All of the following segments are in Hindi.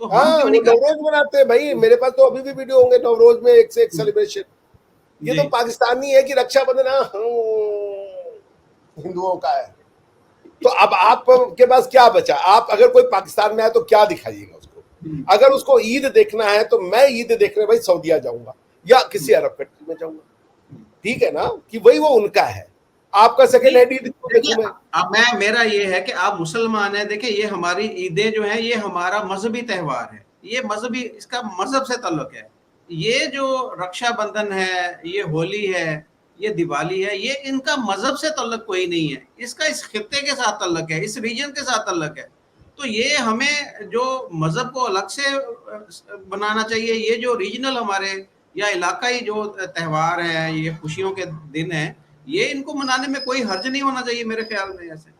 तो हम हाँ, क्यों वो नहीं करते? नवरोज मनाते हैं भाई, मेरे पास तो अभी भी वीडियो होंगे नवरोज में, एक से एक सेलिब्रेशन। ये जी तो पाकिस्तानी है कि रक्षाबंधन हिंदुओं का है। तो अब आपके पास क्या बचा? आप अगर कोई पाकिस्तान में आए तो क्या दिखाइएगा उसको? अगर उसको ईद देखना है तो मैं ईद देखने भाई सऊदीया जाऊंगा या किसी अरब कंट्री में जाऊंगा, ठीक है ना, कि वही वो उनका है। आपका सेकंड नहीं, हैंड ईद क्यों देखिए देखूं मैं? अब मैं मेरा ये है कि आप मुसलमान हैं, देखिए ये हमारी ईदें जो है ये हमारा मजहबी त्यौहार है, ये मजहबी, इसका मजहब से ताल्लुक है। ये जो रक्षाबंधन है, ये होली है, ये दिवाली है, ये इनका मजहब से ताल्लुक कोई नहीं है, इसका इस खित्ते के साथ ताल्लुक है, इस रीजन के साथ ताल्लुक है। तो ये हमें जो मजहब को अलग से बनाना चाहिए, ये जो रीजनल हमारे या इलाकाई जो त्यौहार हैं, ये खुशियों के दिन हैं, ये इनको मनाने में कोई हर्ज नहीं होना चाहिए मेरे ख्याल में। ऐसे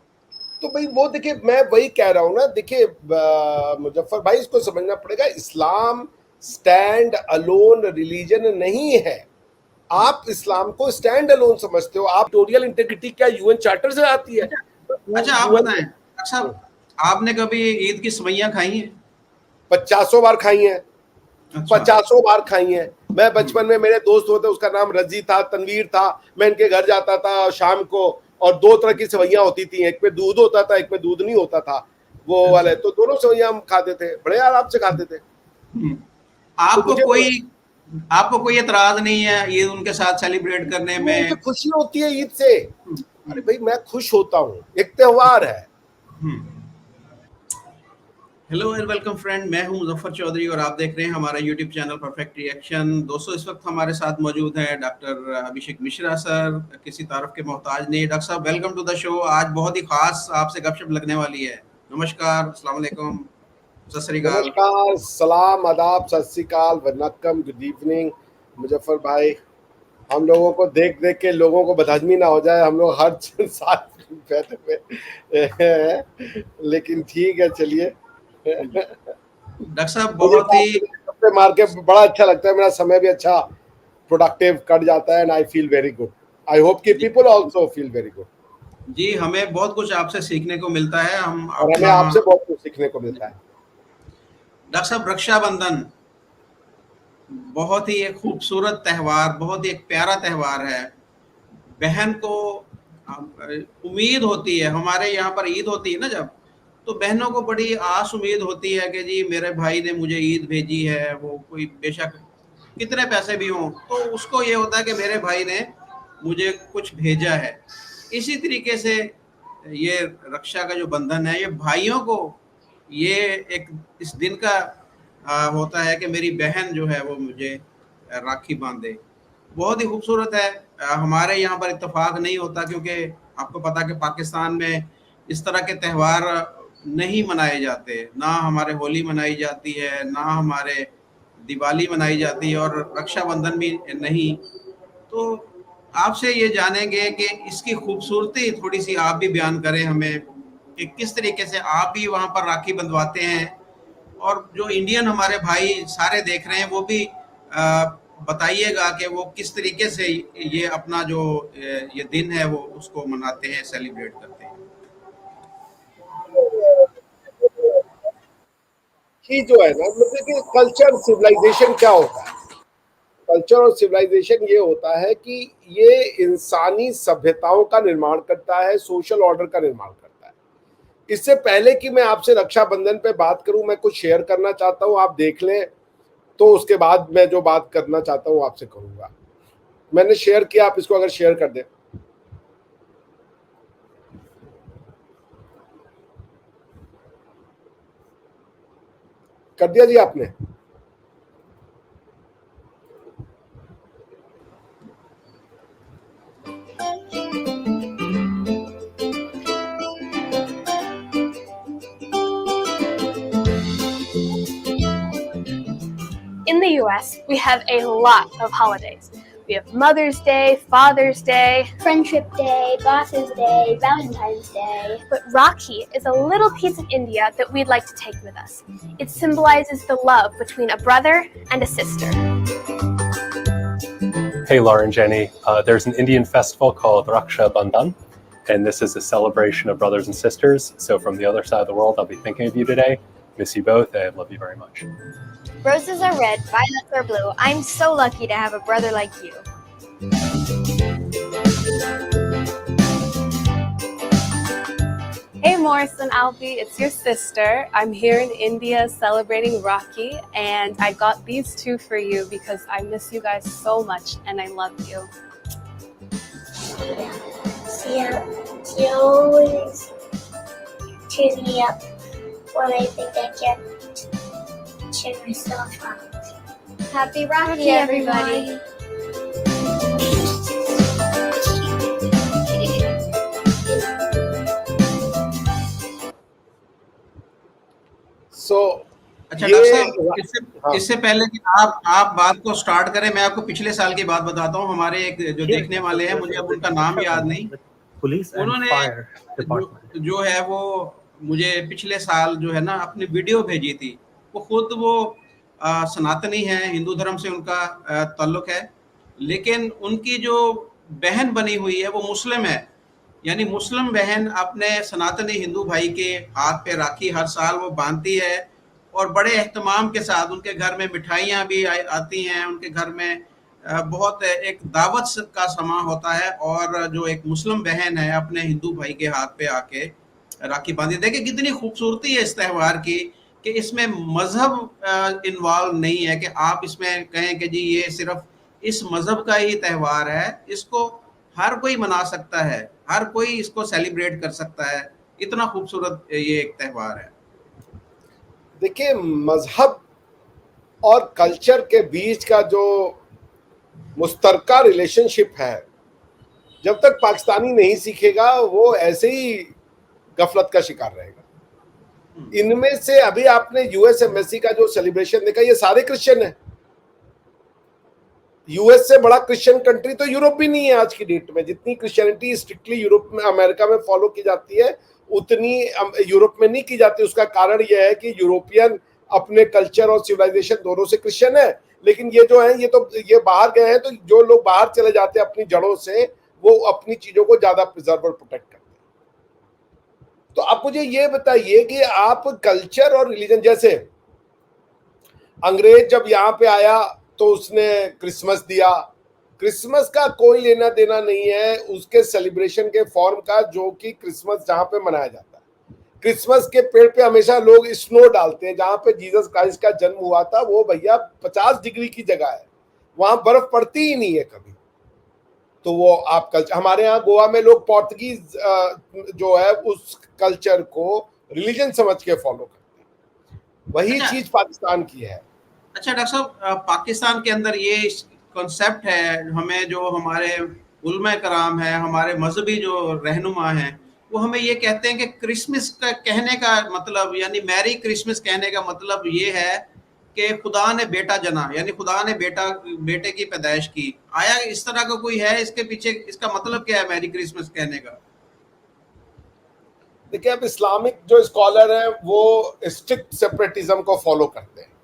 तो भाई वो देखिए, मैं वही कह रहा हूं ना, देखिए मुजफ्फर भाई, इसको समझना पड़ेगा, इस्लाम स्टैंड अलोन रिलीजन नहीं है। आप इस्लाम को स्टैंड अलोन समझते हो। आप टोरियल इंटेग्रिटी क्या यूएन चार्टर से आती है? अच्छा अच्छा, आप यूएन बताएं डॉक्टर साहब, आपने कभी ईद की सवैयां खाई हैं? 50 बार खाई है, अच्छा। 50 बार खाई है। मैं बचपन में, मेरे दोस्त होते, उसका नाम रजी था, तनवीर था, मैं इनके घर जाता था शाम को, और दो तरह की सेवैयां होती थी, एक में दूध होता था, एक में दूध नहीं होता था, वो अच्छा। वाले। तो दोनों सेवैयां हम खाते थे, बड़े आराम से खाते थे। तो आपको मुझे कोई आपको कोई एतराज नहीं है ईद उनके साथ सेलिब्रेट करने मुझे में? खुशी होती है ईद से। अरे भाई, मैं खुश होता हूँ, एक त्योहार है। हेलो एंड वेलकम फ्रेंड, मैं हूं मुजफ्फर चौधरी और आप देख रहे हैं हमारा यूट्यूब चैनल परफेक्ट रिएक्शन। दोस्तों, इस वक्त हमारे साथ मौजूद हैं डॉक्टर अभिषेक मिश्रा सर, किसी तारीफ के मोहताज नहीं। डॉक्टर साहब, वेलकम टू द शो। आज बहुत ही खास आपसे गपशप लगने वाली है। नमस्कार, अस्सलाम वालेकुम, सत श्री अकाल। नमस्कार, सलाम, आदाब, सत श्री अकाल, वनक्कम, गुड इवनिंग। मुजफ्फर भाई, हम लोगों को देख देख के लोगों को बदहजमी ना हो जाए, हम लोग हर साथ बैठे हुए, लेकिन ठीक है, चलिए। डॉक्टर साहब मुझे बहुत तो ही आपसे गप्पे मार के बड़ा अच्छा लगता है, मेरा समय भी अच्छा प्रोडक्टिव कट जाता है, and I feel very good. I hope कि जी, people also feel very good. जी, हमें बहुत कुछ आपसे सीखने को मिलता है। हम और हमें अपना आपसे बहुत कुछ सीखने को मिलता है। डॉक्टर साहब, रक्षाबंधन बहुत ही एक खूबसूरत त्यौहार, बहुत ही एक प्यारा त्यौहार है। बहन को उम्मीद होती है, हमारे यहाँ पर ईद होती है ना जब, तो बहनों को बड़ी आस उम्मीद होती है कि जी मेरे भाई ने मुझे ईद भेजी है, वो कोई बेशक कितने पैसे भी हों, तो उसको ये होता है कि मेरे भाई ने मुझे कुछ भेजा है। इसी तरीके से ये रक्षा का जो बंधन है, ये भाइयों को ये एक इस दिन का होता है कि मेरी बहन जो है वो मुझे राखी बांधे। बहुत ही खूबसूरत है। हमारे यहाँ पर इत्तेफाक नहीं होता, क्योंकि आपको पता कि पाकिस्तान में इस तरह के त्यौहार नहीं मनाए जाते, ना हमारे होली मनाई जाती है, ना हमारे दिवाली मनाई जाती है, और रक्षाबंधन भी नहीं। तो आपसे ये जानेंगे कि इसकी खूबसूरती थोड़ी सी आप भी बयान करें हमें, कि किस तरीके से आप भी वहाँ पर राखी बंधवाते हैं, और जो इंडियन हमारे भाई सारे देख रहे हैं वो भी बताइएगा कि वो किस तरीके से ये अपना जो ये दिन है वो उसको मनाते हैं, सेलिब्रेट करते हैं। कि जो है ना, मतलब कि कल्चर सिविलाइजेशन क्या होता है? कल्चर और सिविलाइजेशन ये होता है कि ये इंसानी सभ्यताओं का निर्माण करता है, सोशल ऑर्डर का निर्माण करता है। इससे पहले कि मैं आपसे रक्षाबंधन पे बात करूं, मैं कुछ शेयर करना चाहता हूं, आप देख लें, तो उसके बाद मैं जो बात करना चाहता हूं आपसे करूंगा। मैंने शेयर किया, आप इसको अगर शेयर कर दें। कर दिया जी आपने? In the US, we have a lot of holidays. We have Mother's Day, Father's Day, Friendship Day, Boss's Day, Valentine's Day. but Rakhi is a little piece of India that we'd like to take with us. It symbolizes the love between a brother and a sister. Hey, Laura and Jenny. There's an Indian festival called Raksha Bandhan, and this is a celebration of brothers and sisters. So from the other side of the world, I'll be thinking of you today. Miss you both. I love you very much. Roses are red, violets are blue. I'm so lucky to have a brother like you. Hey Morris and Alfie, it's your sister. I'm here in India celebrating Rakhi, and I got these two for you because I miss you guys so much and I love you. She always cheers me up when I think I can't cheer myself up. Happy Rakhi, everybody. So अच्छा ये डॉक्टर साहब, हाँ। इससे पहले कि आप बात को स्टार्ट करें, मैं आपको पिछले साल की बात बताता हूँ। हमारे एक जो देखने वाले हैं, मुझे अब उनका नाम याद नहीं, पुलिस एंड उन्होंने फायर डिपार्टमेंट जो है वो मुझे पिछले साल जो है ना अपनी वीडियो भेजी थी। वो खुद वो सनातनी है, हिंदू धर्म से उनका ताल्लुक है, लेकिन उनकी जो बहन बनी हुई है वो मुस्लिम है। यानी मुस्लिम बहन अपने सनातनी हिंदू भाई के हाथ पे राखी हर साल वो बांधती है और बड़े एहतमाम के साथ उनके घर में मिठाइयाँ भी आती हैं। उनके घर में बहुत एक दावत का समा होता है और जो एक मुस्लिम बहन है अपने हिंदू भाई के हाथ पे आके राखी बांधी। देखिए कितनी खूबसूरती है इस त्यौहार की कि इसमें मजहब इन्वॉल्व नहीं है कि आप इसमें कहें कि जी ये सिर्फ इस मजहब का ही त्यौहार है। इसको हर कोई मना सकता है, हर कोई इसको सेलिब्रेट कर सकता है। इतना खूबसूरत ये एक त्यौहार है। देखिए, मजहब और कल्चर के बीच का जो मुश्तरका रिलेशनशिप है, जब तक पाकिस्तानी नहीं सीखेगा वो ऐसे ही गफलत का शिकार रहेगा। इनमें से अभी आपने यूएस एम्बेसी का जो सेलिब्रेशन देखा, ये सारे क्रिश्चियन है। यूएस से बड़ा क्रिश्चियन कंट्री तो यूरोप भी नहीं है आज की डेट में। जितनी क्रिश्चियनिटी स्ट्रिक्टली यूरोप में, अमेरिका में फॉलो की जाती है, उतनी यूरोप में नहीं की जाती। उसका कारण यह है कि यूरोपियन अपने कल्चर और सिविलाइजेशन दोनों से क्रिश्चियन है, लेकिन ये जो है ये बाहर गए हैं। तो जो लोग बाहर चले जाते हैं अपनी जड़ों से, वो अपनी चीजों को ज्यादा प्रिजर्व और प्रोटेक्ट करते हैं। तो आप मुझे ये बताइए कि आप कल्चर और रिलीजन, जैसे अंग्रेज जब यहाँ पे आया तो उसने क्रिसमस दिया। क्रिसमस का कोई लेना देना नहीं है उसके सेलिब्रेशन के फॉर्म का, जो कि क्रिसमस जहां पे मनाया जाता है। क्रिसमस के पेड़ पे हमेशा लोग स्नो डालते हैं। जहां पे जीसस क्राइस्ट का जन्म हुआ था वो भैया 50 डिग्री की जगह है, वहां बर्फ पड़ती ही नहीं है कभी। तो वो आप कल्चर, हमारे यहाँ गोवा में लोग पोर्तुगीज जो है उस कल्चर को रिलीजन समझ के फॉलो करते हैं। वही चीज पाकिस्तान की है। अच्छा डॉक्टर साहब, पाकिस्तान के अंदर ये कॉन्सेप्ट है, हमें जो हमारे उलमा कराम है, हमारे मजहबी जो रहनुमा हैं, वो हमें ये कहते हैं कि क्रिसमस का कहने का मतलब, यानी मैरी क्रिसमस कहने का मतलब ये है कि खुदा ने बेटा जना, यानी खुदा ने बेटे की पैदाइश की। आया इस तरह का कोई है इसके पीछे? इसका मतलब क्या है मैरी क्रिसमस कहने का? देखिए, अब इस्लामिक जो स्कॉलर हैं वो स्ट्रिक्ट सेपरेटिज्म को फॉलो करते हैं।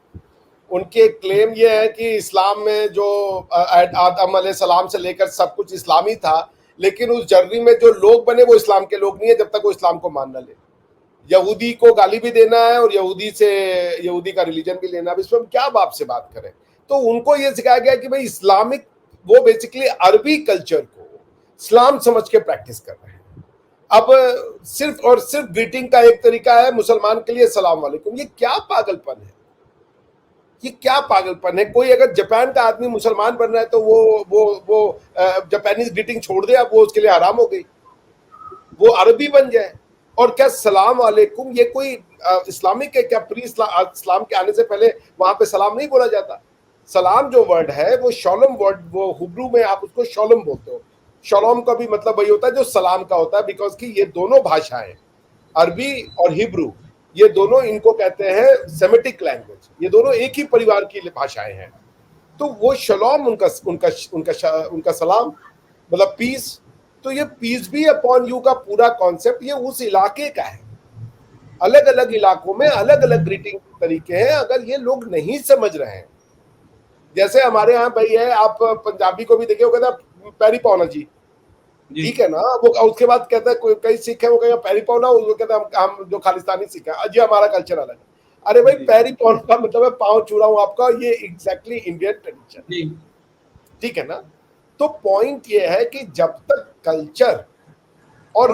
उनके क्लेम ये है कि इस्लाम में जो आदम अलैहिस्सलाम से लेकर सब कुछ इस्लामी था, लेकिन उस जर्नी में जो लोग बने वो इस्लाम के लोग नहीं है जब तक वो इस्लाम को मान न ले। यहूदी को गाली भी देना है और यहूदी का रिलीजन भी लेना है। इसमें हम क्या बाप से बात करें? तो उनको ये सिखाया गया कि भाई इस्लामिक, वो बेसिकली अरबी कल्चर को इस्लाम समझ के प्रैक्टिस कर रहे हैं। अब सिर्फ और सिर्फ ग्रीटिंग का एक तरीका है मुसलमान के लिए, सलाम वालेकुम। ये क्या पागलपन है? ये क्या पागलपन है? कोई अगर जापान का आदमी मुसलमान बन रहा है तो वो जापानीज ग्रीटिंग छोड़ दे, अब वो उसके लिए हराम हो गई, वो अरबी बन जाए। और क्या सलाम वालेकुम ये कोई इस्लामिक है क्या? प्री इस्लाम के आने से पहले वहां पे सलाम नहीं बोला जाता? सलाम जो वर्ड है वो शॉलम वर्ड, वो हिब्रू में आप उसको शॉलम बोलते हो। शॉलम का भी मतलब वही होता है जो सलाम का होता है, बिकॉज की ये दोनों भाषाएं, अरबी और हिब्रू, ये दोनों इनको कहते हैं सेमेटिक लैंग्वेज। ये दोनों एक ही परिवार की भाषाएं हैं। तो वो शलोम उनका सलाम मतलब पीस। तो ये पीस भी अपॉन यू का पूरा कॉन्सेप्ट ये उस इलाके का है। अलग अलग इलाकों में अलग अलग ग्रीटिंग तरीके हैं। अगर ये लोग नहीं समझ रहे हैं, जैसे हमारे यहाँ भाई है, आप पंजाबी को भी देखिए, वो कहता है पैरी पाओना जी, ठीक है ना। वो उसके बाद कहता है, कोई कई सिख है वो कहेगा पैरी पाओना, वो कहता है हम जो खालिस्तानी सिख है जी, हमारा कल्चर अलग है। अरे भाई पैरी पॉन का मतलब है पाँव छू हूं आपका, ये एग्जैक्टली इंडियन ट्रेडिशन, ठीक है ना। तो पॉइंट ये है कि जब तक कल्चर और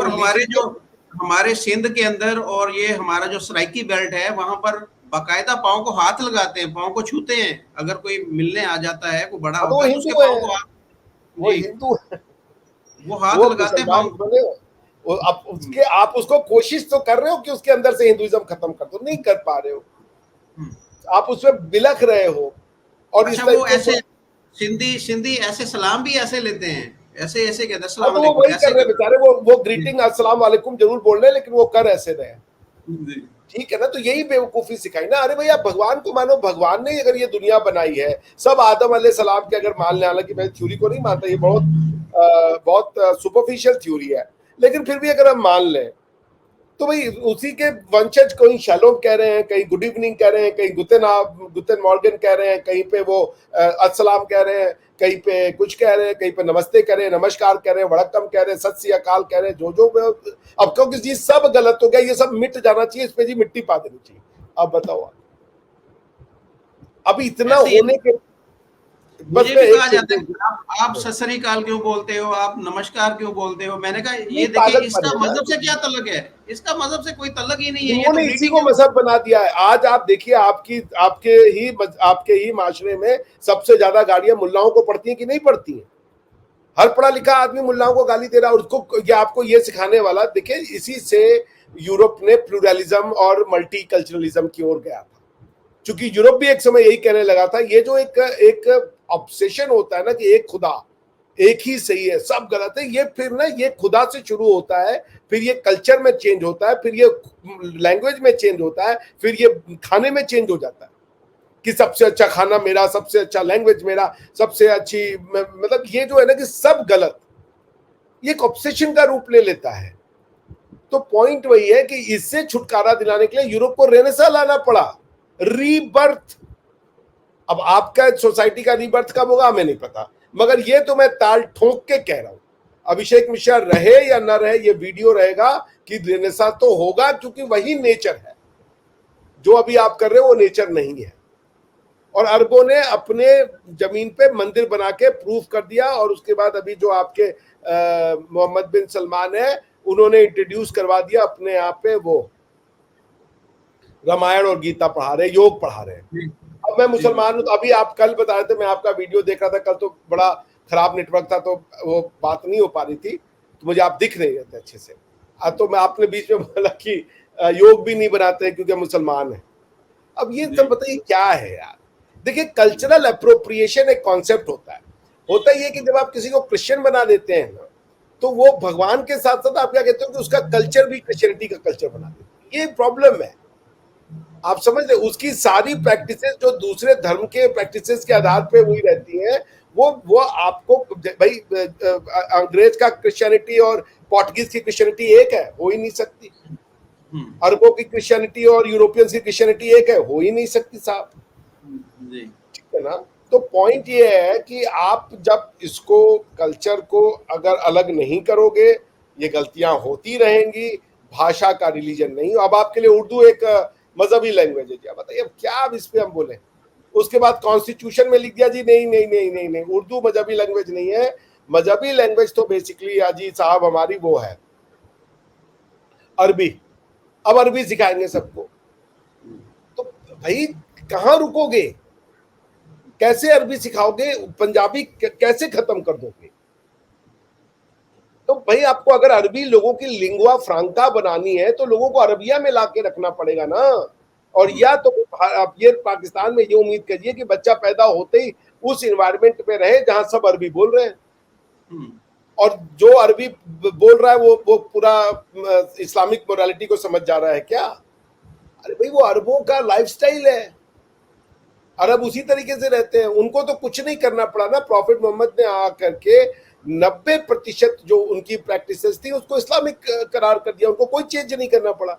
हमारे सिंध के अंदर और ये हमारा जो सराइकी बेल्ट है, वहां पर बाकायदा पाँव को हाथ लगाते हैं, पाँव को छूते हैं। अगर कोई मिलने आ जाता है, कोई बड़ा होता है, उसके पाँव को वो हिंदू है, वो हाथ लगाते हैं पाँव को। अब उसके आप उसको कोशिश तो कर रहे हो कि उसके अंदर से हिंदुइज्म खत्म कर दो, नहीं कर पा रहे हो, आप उसमें बिलख रहे हो। और अच्छा, वो ऐसे सिंधी ऐसे सलाम भी ऐसे लेते हैं, ऐसे ऐसे कहते हैं सलाम अलैकुम, वो वही कर रहे बेचारे, वो ग्रीटिंग अस्सलाम वालेकुम जरूर बोल रहे हैं, लेकिन वो कर ऐसे रहे, ठीक है ना। तो यही बेवकूफी सिखाई ना। अरे भैया भगवान को मानो, भगवान ने अगर ये दुनिया बनाई है, सब आदम अलैहिस्सलाम के अगर मान लें, हालांकि मैं थ्योरी को नहीं मानता, ये बहुत सुपरफिशियल थ्योरी है, लेकिन फिर भी अगर हम मान लें तो भाई उसी के वंशज कहीं शैलोम कह रहे हैं, कहीं गुड इवनिंग कह रहे हैं, कहीं गुतेन मॉर्गन कह रहे हैं, कहीं पे वो अस्सलाम कह रहे हैं, कहीं पे कुछ कह रहे हैं, कहीं पे नमस्ते कह रहे हैं, नमस्कार कह रहे हैं, वड़क्कम कह रहे हैं, सत श्री अकाल कह रहे हैं, जो अब क्योंकि जी सब गलत हो गया, ये सब मिट जाना चाहिए, इस पे जी मिट्टी पा देनी चाहिए। अब बताओ, अभी इतना होने के मुझे भी कहा जाता है आप सत श्री अकाल क्यों बोलते हो, आप नमस्कार क्यों बोलते हो। मैंने कहा ये देखिए, इसका मजहब से क्या तल्लुक है, इसका मजहब से कोई तल्लुक ही नहीं है, उन्होंने इसी को मजहब बना दिया है। आज आप देखिए, आपके ही माशरे में सबसे ज्यादा गालियां मुल्लाओं को पड़ती हैं कि नहीं पड़ती हैं। हर पढ़ा लिखा आदमी मुल्लाओं को गाली दे रहा है, उसको ये आपको ये सिखाने वाला, देखिए इसी से यूरोप ने प्लूरलिज्म और मल्टीकल्चरलिज्म की ओर गया था, क्योंकि यूरोप भी एक समय यही कहने लगा था, ये जो एक ऑब्सेशन होता है ना कि एक खुदा, एक ही सही है, सब गलत है, ये फिर ना ये खुदा से शुरू होता है, फिर ये कल्चर में चेंज होता है, फिर ये लैंग्वेज में चेंज होता है, फिर ये खाने में चेंज हो जाता है कि सबसे अच्छा खाना मेरा, सबसे अच्छा लैंग्वेज मेरा, सबसे अच्छी, मतलब ये जो है ना कि सब गलत, ये एक ऑब्सेशन का रूप ले लेता है। तो पॉइंट वही है कि इससे छुटकारा दिलाने के लिए यूरोप को रेनेसां लाना पड़ा, रीबर्थ। अब आपका सोसाइटी का रीबर्थ कब होगा हमें नहीं पता, मगर ये तो मैं ताल ठोक के कह रहा हूं, अभिषेक मिश्रा रहे या ना रहे, ये वीडियो रहेगा कि रेनेसां तो होगा, क्योंकि वही नेचर है। जो अभी आप कर रहे हो वो नेचर नहीं है। और अरबों ने अपने जमीन पे मंदिर बना के प्रूफ कर दिया, और उसके बाद अभी जो आपके मोहम्मद बिन सलमान है, उन्होंने इंट्रोड्यूस करवा दिया अपने यहाँ पे, वो रामायण और गीता पढ़ा रहे, योग पढ़ा रहे। अब मैं मुसलमान हूं, तो अभी आप कल बता रहे थे, मैं आपका वीडियो देख रहा था कल, तो बड़ा खराब नेटवर्क था, तो वो बात नहीं हो पा रही थी, तो मुझे आप दिख नहीं रहे थे अच्छे से। तो मैं आपने बीच में बोला कि योग भी नहीं बनाते क्योंकि मुसलमान है। अब ये सब बताइए क्या है यार। देखिए, कल्चरल अप्रोप्रिएशन एक कॉन्सेप्ट होता है ये कि जब आप किसी को क्रिश्चियन बना देते हैं ना, तो वो भगवान के साथ साथ आप क्या कहते हो कि उसका कल्चर भी क्रिश्चियनिटी का कल्चर बना देते हैं। ये प्रॉब्लम है, आप समझ रहे, उसकी सारी प्रैक्टिसेस जो दूसरे धर्म के प्रैक्टिसेस के आधार पे हुई रहती हैं, वो आपको भाई अंग्रेज का क्रिश्चियनिटी और पोर्टुगीज की क्रिश्चियनिटी एक है, हो ही नहीं सकती। अरबों की क्रिश्चियनिटी और यूरोपियंस की क्रिश्चियनिटी एक है, हो ही नहीं सकती साहब, ठीक है ना। तो पॉइंट ये है कि आप जब इसको कल्चर को अगर अलग नहीं करोगे, ये गलतियां होती रहेंगी। भाषा का रिलीजन नहीं, अब आपके लिए उर्दू एक मजहबी लैंग्वेज है, बताइए अब क्या अब इस पे हम बोले। उसके बाद कॉन्स्टिट्यूशन में लिख दिया जी नहीं नहीं नहीं नहीं नहीं, उर्दू मजहबी लैंग्वेज नहीं है। मजहबी लैंग्वेज तो बेसिकली अजी साहब हमारी वो है अरबी। अब अरबी सिखाएंगे सबको, तो भाई कहाँ रुकोगे, कैसे अरबी सिखाओगे, पंजाबी कैसे खत्म कर दोगे। तो भाई आपको अगर अरबी लोगों की लिंगुआ फ्रांका बनानी है, तो लोगों को अरबिया में लाके रखना पड़ेगा ना। और या तो आप ये पाकिस्तान में ये उम्मीद करिए कि बच्चा पैदा होते ही उस इन्वायरमेंट में रहे जहां सब अरबी बोल रहे हैं, और जो अरबी बोल रहा है वो पूरा इस्लामिक मोरालिटी को समझ जा रहा है क्या। अरे भाई वो अरबों का लाइफस्टाइल है, अरब उसी तरीके से रहते हैं, उनको तो कुछ नहीं करना पड़ा ना। प्रॉफिट मोहम्मद ने आकर के 90% जो उनकी प्रैक्टिसेस थी उसको इस्लामिक करार कर दिया, उनको कोई चेंज नहीं करना पड़ा।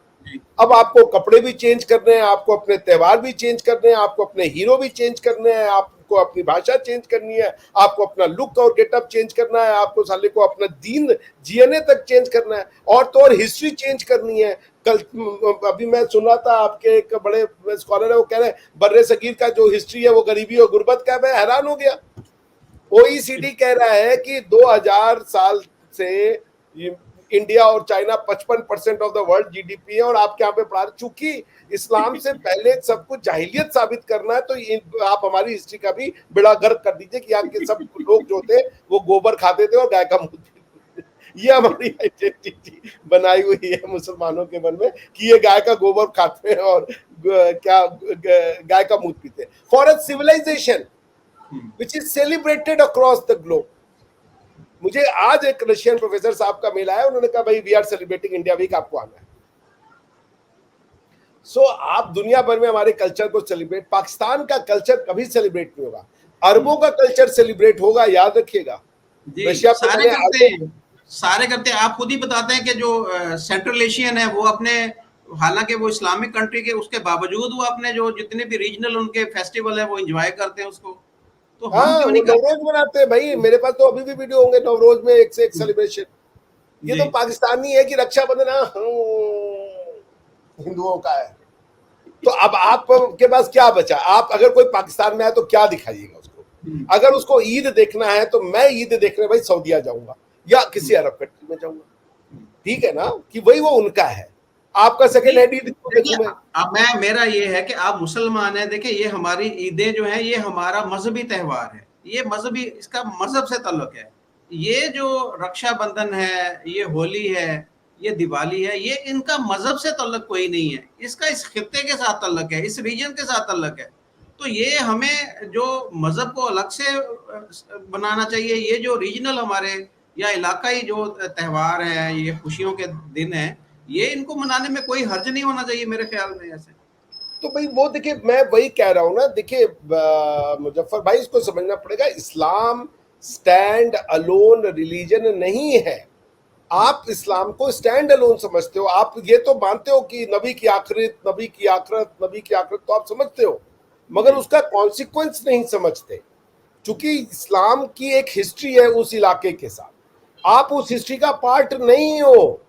अब आपको कपड़े भी चेंज करने हैं, आपको अपने त्यौहार भी चेंज करने हैं, आपको अपने हीरो भी चेंज करने हैं, आपको अपनी भाषा चेंज करनी है, आपको अपना लुक और गेटअप चेंज करना है, आपको साले को अपना दीन जीने तक चेंज करना है, और तो और हिस्ट्री चेंज करनी है। कल अभी मैं सुन रहा था, आपके एक बड़े स्कॉलर है, वो कह रहे हैं बर्रे सगीर का जो हिस्ट्री है वो गरीबी और गुर्बत का है। मैं हैरान हो गया। OECD कह रहा है कि 2000 साल से इंडिया और China 55% of the world GDP है, और आपके यहाँ पे पढ़ा, चूंकि इस्लाम से पहले सब कुछ जाहिलियत साबित करना है, तो आप हमारी हिस्ट्री का भी बेड़ा गर्क कर दीजिए कि यहाँ के सब लोग जो थे वो गोबर खाते थे और गाय का मूत्र पीते थे। ये हमारी आइडेंटिटी बनाई हुई है मुसलमानों के मन में कि ये गाय का गोबर खाते हैं और क्या गाय का मूत्र पीते हैं। For a civilisation which is celebrated across the globe. मुझे आज एक रशियन प्रोफेसर साहब का मेल आया, उन्होंने कहा भाई we are celebrating India week, आपको आना है। सो आप दुनिया भर में हमारे कल्चर को सेलिब्रेट, पाकिस्तान का कल्चर कभी सेलिब्रेट नहीं होगा, अरबों का कल्चर सेलिब्रेट होगा, याद रखिएगा। रशिया सारे करते हैं। आप खुद ही बताते हैं कि जो सेंट्रल एशियन है वो अपने, हालांकि वो इस्लामिक कंट्री के, उसके बावजूद वो अपने जो जितने भी रीजनल उनके फेस्टिवल है वो एंजॉय करते हैं उसको। तो हम क्यों नहीं नवरोज मनाते हैं भाई, मेरे पास तो अभी भी वीडियो होंगे नवरोज में एक से एक सेलिब्रेशन। ये तो पाकिस्तानी है कि रक्षाबंधन हिंदुओं का है। तो अब आपके पास क्या बचा? आप अगर कोई पाकिस्तान में आए तो क्या दिखाइएगा उसको? अगर उसको ईद देखना है तो मैं ईद देखने भाई सऊदीया जाऊंगा या किसी अरब कंट्री में जाऊंगा, ठीक है ना, कि वही वो उनका है। आपका सेकंड हैंड ईद मैं मेरा ये है कि आप मुसलमान हैं, देखिए ये हमारी ईदें जो है ये हमारा मजहबी त्यौहार है, ये मजहबी, इसका मजहब से ताल्लुक है। ये जो रक्षाबंधन है, ये होली है, ये दिवाली है, ये इनका मजहब से ताल्लुक कोई नहीं है, इसका इस खित्ते के साथ ताल्लुक है, इस रीजन के साथ ताल्लुक है। तो ये हमें जो मजहब को अलग से बनाना चाहिए। ये जो रीजनल हमारे या इलाकाई जो त्यौहार है, ये खुशियों के दिन है, ये इनको मनाने में कोई हर्ज नहीं होना चाहिए मेरे ख्याल में। ऐसे तो भाई वो देखिए, मैं वही कह रहा हूं ना, देखिए मुजफ्फर भाई, इसको समझना पड़ेगा, इस्लाम स्टैंड अलोन रिलीजन नहीं है। आप इस्लाम को स्टैंड अलोन समझते हो, आप ये तो मानते हो कि नबी की आखिरत, नबी की आखिरत, नबी की आखिरत तो आप समझते हो, मगर उसका कॉन्सिक्वेंस नहीं समझते। चूंकि इस्लाम की एक हिस्ट्री है उस इलाके के साथ, आप उस हिस्ट्री का पार्ट नहीं हो।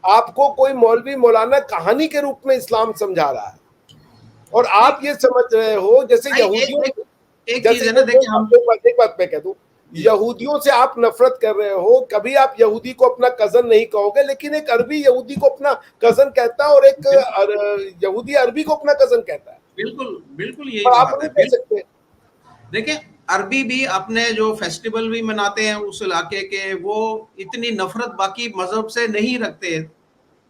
आपको कोई मौलवी मौलाना कहानी के रूप में इस्लाम समझा रहा है, और आप ये समझ रहे हो जैसे यहूदियों, एक बात मैं कह दूं, यहूदियों से आप नफरत कर रहे हो। कभी आप यहूदी को अपना कजन नहीं कहोगे, लेकिन एक अरबी यहूदी को अपना कजन कहता है और एक यहूदी अरबी को अपना कजन कहता है। बिल्कुल बिल्कुल यही आप नहीं कह सकते। देखिए अरबी भी अपने जो फेस्टिवल भी मनाते हैं उस इलाके के, वो इतनी नफरत बाकी मजहब से नहीं रखते।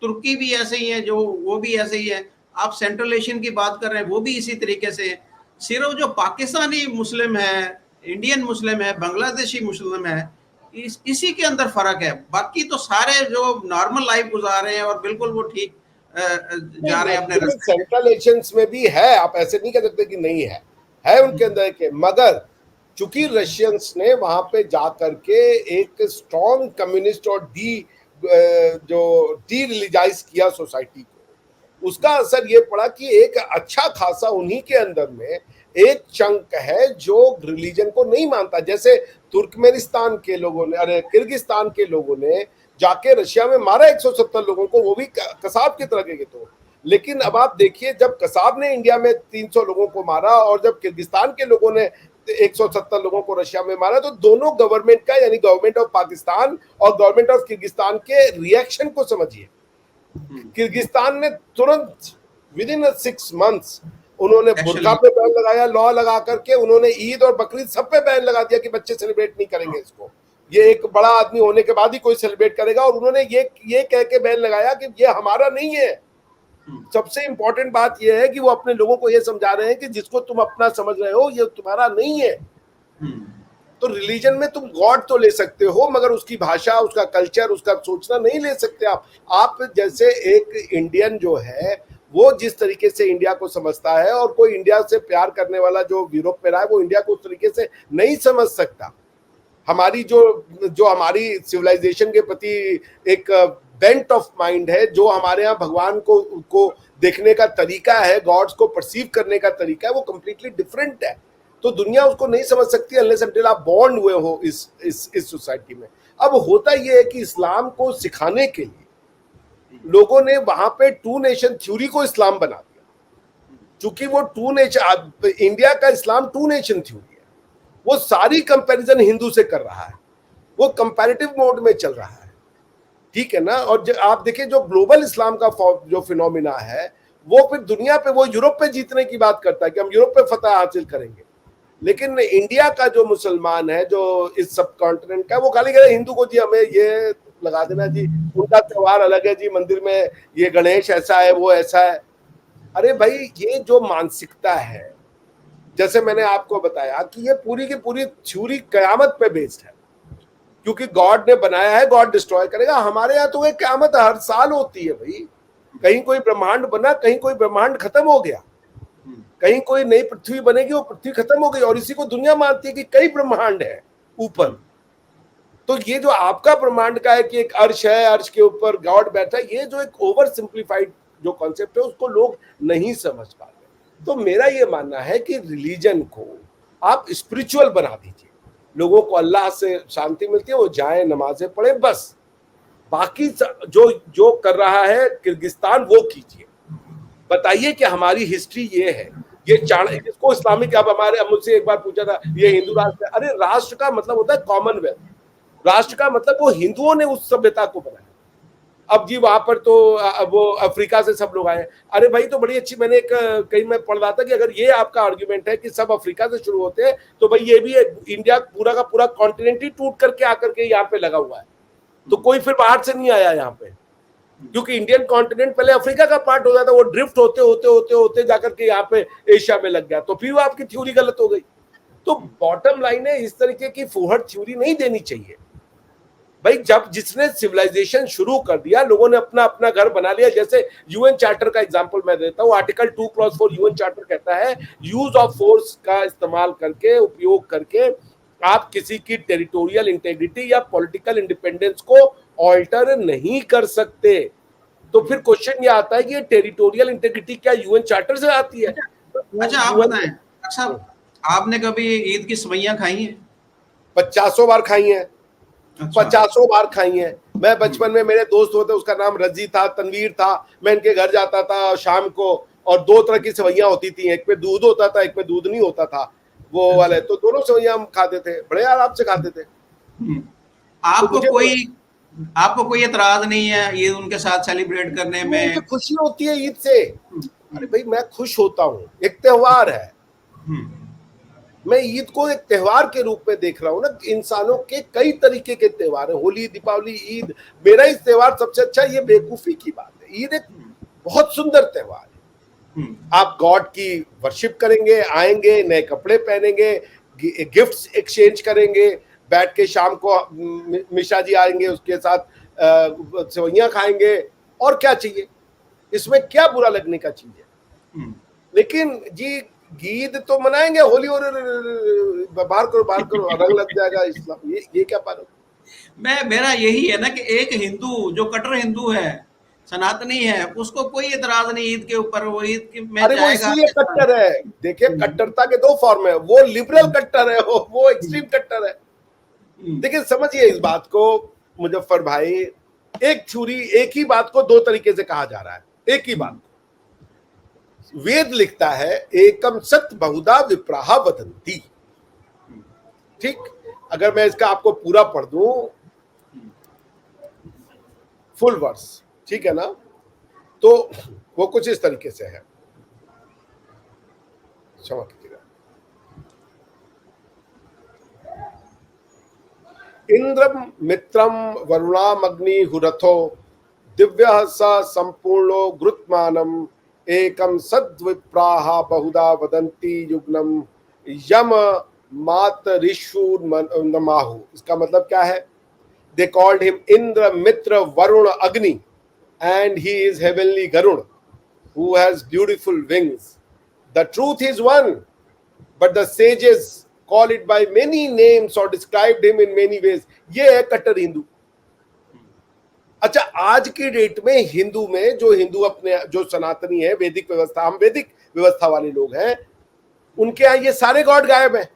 तुर्की भी ऐसे ही है, जो वो भी ऐसे ही है। आप सेंट्रल एशियन की बात कर रहे हैं, वो भी इसी तरीके से है। सिर्फ जो पाकिस्तानी मुस्लिम है, इंडियन मुस्लिम है, बांग्लादेशी मुस्लिम है, इसी के अंदर फर्क है। बाकी तो सारे जो नॉर्मल लाइफ गुजार रहे हैं और बिल्कुल वो ठीक जा रहे हैं अपने रास्ते। सेंट्रल एशियंस में भी है, आप ऐसे नहीं कह सकते कि नहीं है उनके अंदर के। मगर चूंकि रशियंस ने वहां पे जा करके एक स्ट्रॉन्ग कम्युनिस्ट और डी रिलीजाइज किया सोसाइटी को, उसका असर ये पड़ा कि एक अच्छा खासा उन्हीं के अंदर में एक चंक है जो रिलीजन को नहीं मानता। जैसे तुर्कमेनिस्तान के लोगों ने, अरे किर्गिस्तान के लोगों ने जाके रशिया में मारा 170 लोगों को, वो भी कसाब की तरह के। तो लेकिन अब आप देखिए, जब कसाब ने इंडिया में 300 लोगों को मारा और जब किर्गिस्तान के लोगों ने 170 लोगों को रशिया में मारा, तो दोनों गवर्नमेंट का, यानी गवर्नमेंट ऑफ पाकिस्तान और गवर्नमेंट ऑफ किर्गिस्तान के रिएक्शन को समझिए। किर्गिस्तान ने तुरंत विद इन 6 months उन्होंने बुर्का पे बैन लगाया, लॉ लगा करके उन्होंने ईद और बकरीद सब पे बैन लगा दिया कि बच्चे सेलिब्रेट नहीं करेंगे इसको, ये एक बड़ा आदमी होने के बाद ही कोई सेलिब्रेट करेगा। और उन्होंने ये कह के बैन लगाया कि ये हमारा नहीं है। सबसे इंपॉर्टेंट बात यह है कि वो अपने लोगों को ये समझा रहे हैं कि जिसको तुम अपना समझ रहे हो ये तुम्हारा नहीं है। तो रिलीजन में तुम गॉड तो ले सकते हो, मगर उसकी भाषा, उसका कल्चर, उसका सोचना नहीं ले सकते आप जैसे एक इंडियन जो है वो जिस तरीके से इंडिया को समझता है, और कोई इंडिया से प्यार करने वाला जो यूरोप में रहा है वो इंडिया को उस तरीके से नहीं समझ सकता। हमारी जो हमारी सिविलाइजेशन के प्रति एक बेंट ऑफ माइंड है, जो हमारे यहाँ भगवान को देखने का तरीका है, गॉड्स को परसीव करने का तरीका है, वो कंप्लीटली डिफरेंट है। तो दुनिया उसको नहीं समझ सकती अनलेस अनटिल आप बॉर्न हुए हो इस सोसाइटी में। अब होता ये है कि इस्लाम को सिखाने के लिए लोगों ने वहां पे टू नेशन थ्योरी को इस्लाम बना दिया, क्योंकि वो टू नेशन, इंडिया का इस्लाम टू नेशन थ्योरी है। वो सारी कंपैरिजन हिंदू से कर रहा है, वो कंपैरेटिव मोड में चल रहा है, ठीक है ना। और आप देखिए जो ग्लोबल इस्लाम का जो फिनोमिना है, वो फिर दुनिया पे, वो यूरोप पे जीतने की बात करता है कि हम यूरोप पे फतह हासिल करेंगे, लेकिन इंडिया का जो मुसलमान है, जो इस सब कॉन्टिनेंट का, वो खाली कह रहे हिंदू को जी हमें ये लगा देना जी, उनका त्योहार अलग है जी, मंदिर में ये गणेश ऐसा है, वो ऐसा है। अरे भाई, ये जो मानसिकता है, जैसे मैंने आपको बताया कि ये पूरी की पूरी थ्योरी कयामत पे बेस्ड है, क्योंकि गॉड ने बनाया है, गॉड डिस्ट्रॉय करेगा। हमारे यहाँ तो एक कयामत हर साल होती है भाई, कहीं कोई ब्रह्मांड बना, कहीं कोई ब्रह्मांड खत्म हो गया, कहीं कोई नई पृथ्वी बनेगी, वो पृथ्वी खत्म हो गई, और इसी को दुनिया मानती है कि कई ब्रह्मांड है ऊपर। तो ये जो आपका ब्रह्मांड का है कि एक अर्श है, अर्श के ऊपर गॉड बैठा है, ये जो एक ओवर सिंप्लीफाइड जो कॉन्सेप्ट है, उसको लोग नहीं समझ पा रहे। तो मेरा ये मानना है कि रिलीजन को आप स्पिरिचुअल बना दीजिए, लोगों को अल्लाह से शांति मिलती है, वो जाए नमाजें पढ़े, बस। बाकी जो जो कर रहा है किर्गिस्तान, वो कीजिए, बताइए कि हमारी हिस्ट्री ये है, ये इसको इस्लामिक, अब मुझसे एक बार पूछा था ये हिंदू राष्ट्र है। अरे राष्ट्र का मतलब होता है कॉमनवेल्थ, राष्ट्र का मतलब वो हिंदुओं ने उस सभ्यता को बनाया। अब जी वहां पर तो वो अफ्रीका से सब लोग आए। अरे भाई, तो बड़ी अच्छी, मैंने कहीं मैं पढ़ रहा था कि अगर ये आपका आर्ग्यूमेंट है कि सब अफ्रीका से शुरू होते हैं, तो भाई ये भी इंडिया पूरा का पूरा कॉन्टिनेंट ही टूट करके आकर के यहाँ पे लगा हुआ है, तो कोई फिर बाहर से नहीं आया यहाँ पे, क्योंकि इंडियन कॉन्टिनेंट पहले अफ्रीका का पार्ट हो जाता, वो ड्रिफ्ट होते होते होते होते जाकर के यहाँ पे एशिया में लग गया, तो फिर वो आपकी थ्योरी गलत हो गई। तो बॉटम लाइन है, इस तरीके की फुहड़ थ्योरी नहीं देनी चाहिए भाई। जब जिसने सिविलाइजेशन शुरू कर दिया, लोगों ने अपना अपना घर बना लिया। जैसे यूएन चार्टर का एग्जांपल मैं देता हूँ, आर्टिकल 2 यूएन चार्टर कहता है यूज ऑफ फोर्स का इस्तेमाल करके, उपयोग करके आप किसी की टेरिटोरियल इंटेग्रिटी या पॉलिटिकल इंडिपेंडेंस को ऑल्टर नहीं कर सकते। तो फिर क्वेश्चन ये आता है कि ये टेरिटोरियल इंटेग्रिटी क्या यूएन चार्टर से आती है? अच्छा आप बताएं, अच्छा आपने कभी ईद की सवैयां खाई हैं? 50 बार खाई हैं, 50 बार खाई हैं। मैं बचपन में, मेरे दोस्त होते, उसका नाम रजी था, तनवीर था, मैं इनके घर जाता था शाम को, और 2 तरह की सवैयां होती थी, एक में दूध होता था, एक में दूध नहीं होता था, वो वाले। तो दोनों सवैयां हम खाते थे, बड़े आराम से खाते थे। आपको कोई एतराज नहीं है ईद उनके साथ सेलिब्रेट करने में? मुझे खुशी होती है ईद से। अरे भाई, मैं खुश होता हूँ, एक त्योहार है, मैं ईद को एक त्योहार के रूप में देख रहा हूँ ना। इंसानों के कई तरीके के त्योहार है, होली, दीपावली, ईद। मेरा इस त्योहार सबसे अच्छा, ये बेवकूफी की बात है, ईद एक बहुत सुंदर त्योहार है। आप गॉड की वर्शिप करेंगे, आएंगे, नए कपड़े पहनेंगे, गिफ्ट्स एक्सचेंज करेंगे, बैठ के शाम को मिश्रा जी आएंगे, उसके साथ सेवइयां खाएंगे, और क्या चाहिए इसमें? क्या बुरा लगने का चीज है? लेकिन जी ईद तो मनाएंगे, होली और बाहर करो रंग लग जाएगा इस्लाम, ये क्या बात है? मेरा यही है ना कि एक हिंदू जो कट्टर हिंदू है, सनातनी है, उसको कोई एतराज नहीं ईद के ऊपर, वो ईद में अरे वो इसलिए कट्टर है। देखिए, कट्टरता के 2 फॉर्म है, वो लिबरल कट्टर है, वो एक्सट्रीम कट्टर है। देखिए समझिए इस बात को मुजफ्फर भाई, एक थ्योरी, एक ही बात को 2 तरीके से कहा जा रहा है, एक ही बात। वेद लिखता है एकम सत्य बहुधा विप्राहा वदंती, ठीक? अगर मैं इसका आपको पूरा पढ़ दूं, फुल वर्स, ठीक है ना, तो वो कुछ इस तरीके से है, क्षमा कीजिएगा। इंद्रम मित्रम वरुणाम अग्नि हुरथो दिव्य स संपूर्णो गुरुत्मानम एकम सद्विप्राहा बहुधा वदंती युग्नम यम मातरिशूर नमाहु। इसका मतलब क्या है? They called him Indra, Mitra, Varuna, Agni, and he is heavenly Garuda who has beautiful wings. The truth is one, but the sages call it by many names or described him in many ways. ये है कट्टर हिंदू। अच्छा, आज की डेट में हिंदू में जो हिंदू अपने जो सनातनी है, वैदिक व्यवस्था, हम वैदिक व्यवस्था वाले लोग हैं, उनके यहाँ ये सारे गॉड गायब हैं।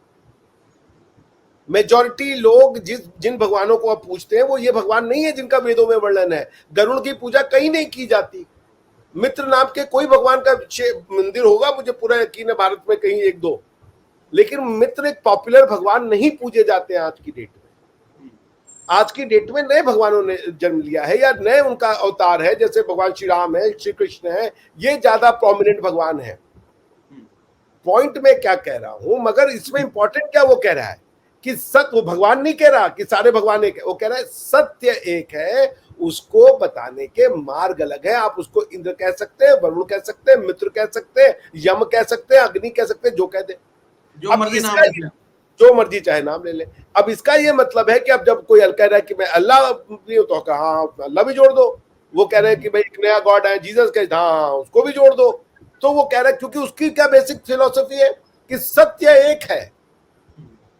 मेजॉरिटी लोग जिन भगवानों को आप पूछते हैं वो ये भगवान नहीं है जिनका वेदों में वर्णन है। गरुड़ की पूजा कहीं नहीं की जाती। मित्र नाम के कोई भगवान का मंदिर होगा, मुझे पूरा यकीन है भारत में कहीं एक दो, लेकिन मित्र एक पॉपुलर भगवान नहीं पूजे जाते हैं आज की डेट में। आज की डेट में नए भगवानों ने जन्म लिया है या नए उनका अवतार है, जैसे भगवान श्री राम है, श्री कृष्ण है, ये ज्यादा प्रोमिनेंट भगवान है। पॉइंट में क्या कह रहा हूं, मगर इसमें इंपॉर्टेंट क्या वो कह रहा है कि सत्य, वो भगवान नहीं कह रहा कि सारे भगवान एक है, वो कह रहा है सत्य एक है, उसको बताने के मार्ग अलग है। आप उसको इंद्र कह सकते हैं, वरुण कह सकते हैं, मित्र कह सकते हैं, यम कह सकते हैं, अग्नि कह सकते हैं, जो कह दे, जो मर्जी नाम ले लें, जो मर्जी चाहे नाम ले ले। अब इसका ये मतलब है कि अब जब कोई कह रहा है कि मैं अल्लाह नहीं हूं, तो कहा हाँ अल्लाह भी जोड़ दो। वो कह रहे हैं कि भाई एक नया गॉड है जीसस कह, हाँ उसको भी जोड़ दो। तो वो कह रहा है क्योंकि उसकी क्या बेसिक फिलॉसफी है कि सत्य एक है,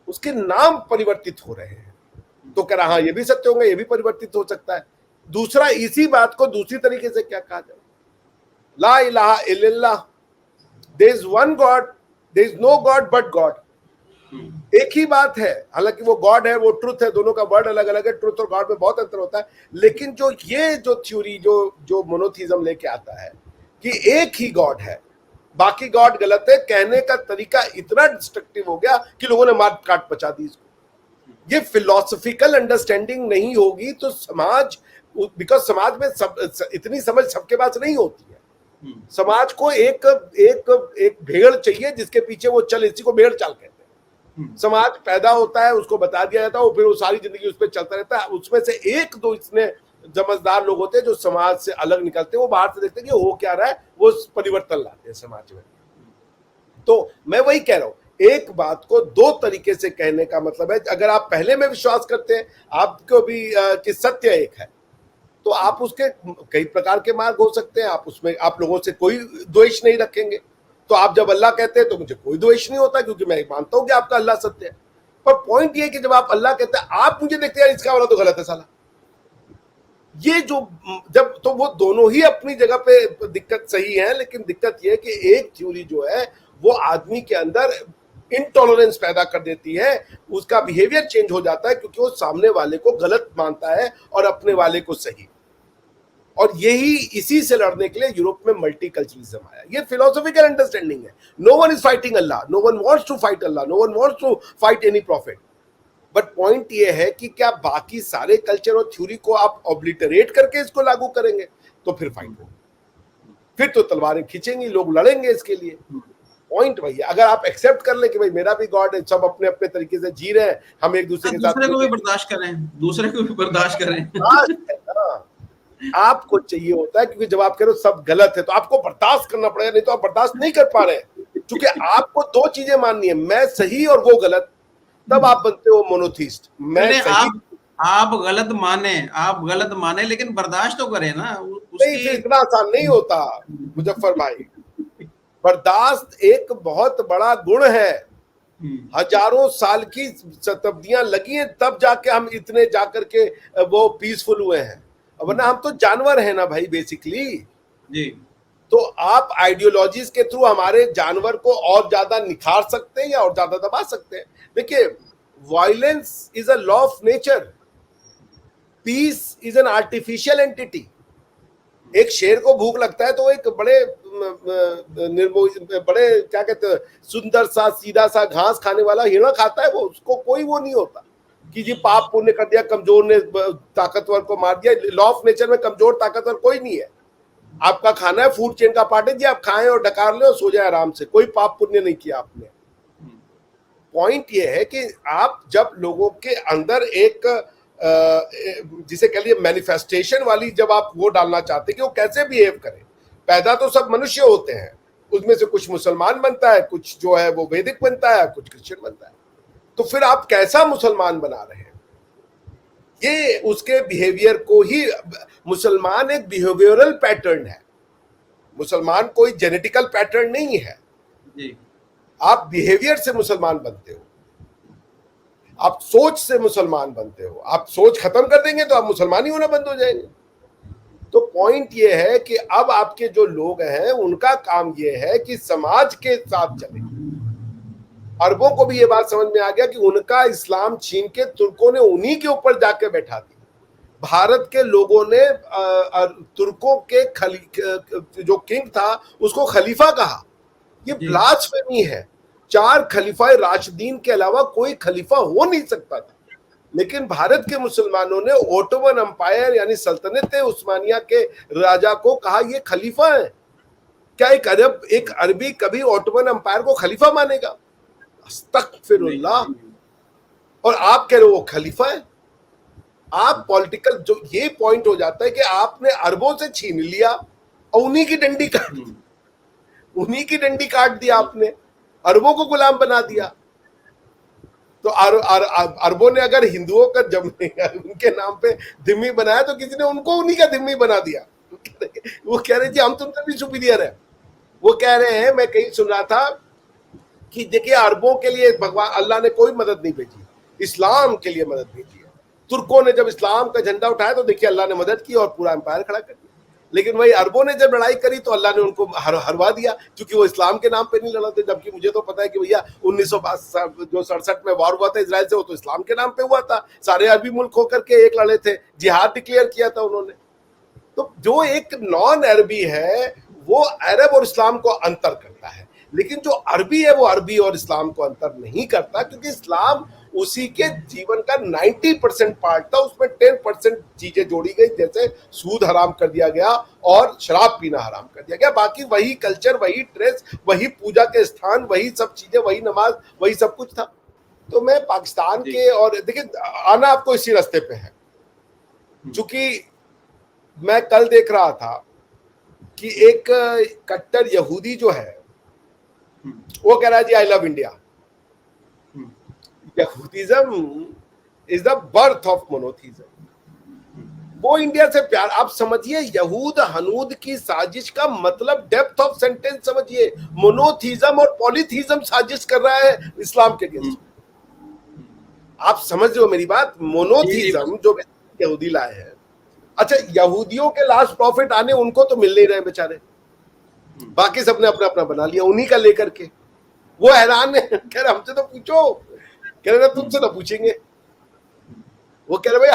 उसके नाम परिवर्तित हो रहे हैं। तो कह रहा हाँ ये भी सत्य होंगे, ये भी परिवर्तित हो सकता है। दूसरा, इसी बात को दूसरी तरीके से क्या कहा जाए, ला इलाहा इल्लल्लाह, there is one God, there is no god but God. एक ही बात है, हालांकि वो गॉड है, वो ट्रुथ है, दोनों का वर्ड अलग अलग है, ट्रुथ और गॉड में बहुत अंतर होता है। लेकिन जो ये जो थ्योरी जो मोनोथीज्म लेके आता है कि एक ही गॉड है, बाकी गॉड गलत है, कहने का तरीका इतना डिस्ट्रक्टिव हो गया कि लोगों ने मार काट पचा दी इसको। ये फिलोसफिकल अंडरस्टैंडिंग नहीं होगी तो समाज, बिकॉज समाज में इतनी समझ सबके पास नहीं होती है। समाज को एक भेड़ चाहिए जिसके पीछे वो चले, इसी को भेड़ चाल कहते हैं। समाज पैदा होता है, उसको बता दिया जाता है, वो फिर वो सारी जिंदगी उस पर चलता रहता है। उसमें से एक दो इसने समझदार लोग होते हैं जो समाज से अलग निकलते हैं, वो बाहर से देखते हैं कि हो क्या रहा है, वो परिवर्तन लाते हैं समाज में। तो मैं वही कह रहा हूं, एक बात को दो तरीके से कहने का मतलब है, अगर आप पहले में विश्वास करते हैं आपको भी कि सत्य एक है, तो आप उसके कई प्रकार के मार्ग हो सकते हैं। आप उसमें आप लोगों से कोई द्वेष नहीं रखेंगे। तो आप जब अल्लाह कहते हैं तो मुझे कोई द्वेष नहीं होता, क्योंकि मैं मानता हूं कि आपका अल्लाह सत्य है। पर पॉइंट ये कि जब आप अल्लाह कहते हैं, आप मुझे देखते हैं इसका वाला तो गलत है साला, ये जो जब, तो वो दोनों ही अपनी जगह पे दिक्कत सही है, लेकिन दिक्कत ये है कि एक थ्योरी जो है वो आदमी के अंदर इंटॉलरेंस पैदा कर देती है, उसका बिहेवियर चेंज हो जाता है, क्योंकि वो सामने वाले को गलत मानता है और अपने वाले को सही। और यही, इसी से लड़ने के लिए यूरोप में मल्टीकल्चरलिज्म आया। ये फिलोसॉफिकल अंडरस्टैंडिंग है। No one is fighting Allah, no one wants to fight Allah, no one wants to fight any prophet. But point ये है कि क्या बाकी सारे कल्चर और थ्योरी को आप ऑब्लिटरेट करके इसको लागू करेंगे तो फिर फाइट होगी, फिर तो तलवारें खींचेंगी, लोग लड़ेंगे इसके लिए। पॉइंट वही है, अगर आप एक्सेप्ट कर ले कि भाई मेरा भी गॉड है, सब अपने अपने तरीके से जी रहे हैं, हम एक दूसरे के साथ दूसरे को भी बर्दाश्त करें, दूसरे को भी बर्दाश्त करें। आपको चाहिए होता है, क्योंकि जब आप कह रहे हो सब गलत है तो आपको बर्दाश्त करना पड़ेगा, नहीं तो आप बर्दाश्त नहीं कर पा रहे हैं, क्योंकि आपको दो चीजें माननी है, मैं सही और वो गलत, तब आप बनते हो मोनोथीस्ट। मैं सही, आप गलत माने लेकिन बर्दाश्त तो करें ना। नहीं, इतना आसान नहीं होता मुजफ्फर भाई। बर्दाश्त एक बहुत बड़ा गुण है, हजारों साल की शताब्दियां लगी हैं, तब जाके हम इतने जाकर के वो पीसफुल हुए हैं, वरना हम तो जानवर हैं ना भाई बेसिकली जी। तो आप आइडियोलॉजीज के थ्रू हमारे जानवर को और ज्यादा निखार सकते हैं या और ज्यादा दबा सकते हैं। देखिए, violence is a law of nature, peace is an artificial entity. एक शेर को भूख लगता है तो एक बड़े क्या कहते हैं, सुंदर सा सीधा सा घास खाने वाला हिरण खाता है, वो उसको कोई वो नहीं होता कि जी पाप पुण्य कर दिया, कमजोर ने ताकतवर को मार दिया। लॉ ऑफ नेचर में कमजोर ताकतवर कोई नहीं है। आपका खाना है, फूड चेन का पार्ट है जी, आप खाएं और डकार ले और सो जाए आराम से, कोई पाप पुण्य नहीं किया आपने। पॉइंट ये है कि आप जब लोगों के अंदर एक जिसे कह लीजिए मैनिफेस्टेशन वाली, जब आप वो डालना चाहते हैं कि वो कैसे बिहेव करें। पैदा तो सब मनुष्य होते हैं, उसमें से कुछ मुसलमान बनता है, कुछ जो है वो वैदिक बनता है, कुछ क्रिश्चियन बनता है। तो फिर आप कैसा मुसलमान बना रहे हैं, ये उसके बिहेवियर को ही, मुसलमान एक बिहेवियरल पैटर्न है, मुसलमान कोई जेनेटिकल पैटर्न नहीं है जी। आप बिहेवियर से मुसलमान बनते हो, आप सोच से मुसलमान बनते हो। आप सोच खत्म कर देंगे तो आप मुसलमान ही होना बंद हो जाएंगे। तो पॉइंट ये है कि अब आपके जो लोग हैं उनका काम ये है कि समाज के साथ चले, अरबों को भी ये बात समझ में आ गया कि उनका इस्लाम छीन के तुर्कों ने उन्हीं के ऊपर जाके बैठा दिया। भारत के लोगों ने तुर्कों के जो किंग था उसको खलीफा कहा। ये ब्लास्फेमी है। 4 खलीफाए राशिदीन के अलावा कोई खलीफा हो नहीं सकता था। लेकिन भारत के मुसलमानों ने ओटोमन अंपायर यानी सल्तनत उस्मानिया के राजा को कहा ये खलीफा है। क्या एक अरबी कभी ओटोमन अंपायर को खलीफा मानेगा? अस्तगफिरुल्लाह। और आप कह रहे हो वो खलीफा है। आप पॉलिटिकल जो ये पॉइंट हो जाता है कि आपने अरबों से छीन लिया और उन्हीं की डंडी काट दिया आपने, अरबों को गुलाम बना दिया। तो अरबों ने अगर हिंदुओं का उनके नाम पे धिम्मी बनाया तो किसी ने उनको उन्हीं का धिम्मी बना दिया। वो कह रहे जी हम तुमसे भी सुपीरियर है। वो कह रहे हैं, मैं कहीं सुन रहा था कि देखिए अरबों के लिए भगवान अल्लाह ने कोई मदद नहीं भेजी, इस्लाम के लिए मदद भेजी है। तुर्कों ने जब इस्लाम का झंडा उठाया तो देखिए अल्लाह ने मदद की और पूरा एम्पायर खड़ा कर दिया। लेकिन वही अरबों ने जब लड़ाई करी तो अल्लाह ने उनको हरवा दिया, क्योंकि वो इस्लाम के नाम पे नहीं लड़ा थे। जबकि मुझे तो पता है कि भैया 1967 में वॉर हुआ था इजराइल से, वो तो इस्लाम के नाम पे हुआ था। सारे अरबी मुल्क होकर के एक लड़े थे, जिहाद डिक्लेयर किया था उन्होंने। तो जो एक नॉन अरबी है वो अरब और इस्लाम को अंतर करता है, लेकिन जो अरबी है वो अरबी और इस्लाम को अंतर नहीं करता, क्योंकि इस्लाम उसी के जीवन का 90% पार्ट था। उसमें 10% चीजें जोड़ी गई, जैसे सूद हराम कर दिया गया और शराब पीना हराम कर दिया गया। बाकी वही कल्चर, वही ड्रेस, वही पूजा के स्थान, वही सब चीजें, वही नमाज, वही सब कुछ था। तो मैं पाकिस्तान के, और देखिए आना आपको इसी रास्ते पे है। चूंकि मैं कल देख रहा था कि एक कट्टर यहूदी जो है वो कह रहा है जी I love India. Judaism is the birth of monotheism. वो इंडिया से प्यार, आप समझिए यहूद हनूद की साजिश का मतलब डेप्थ ऑफ सेंटेंस समझिए। मोनोथीज्म और पॉलीथीज्म साजिश कर रहा है इस्लाम के लिए। आप समझ रहे हो मेरी बात? मोनोथीज्म जो यहूदी लाए हैं, अच्छा यहूदियों के लास्ट प्रॉफिट आने उनको तो मिल नहीं रहे बेचारे, बाकी सबने अपना अपना बना लिया उन्हीं का लेकर के। वो हैरान है, कह रहे हमसे तो पूछो, कह रहे तुमसे ना पूछेंगे। वो कह रहे भाई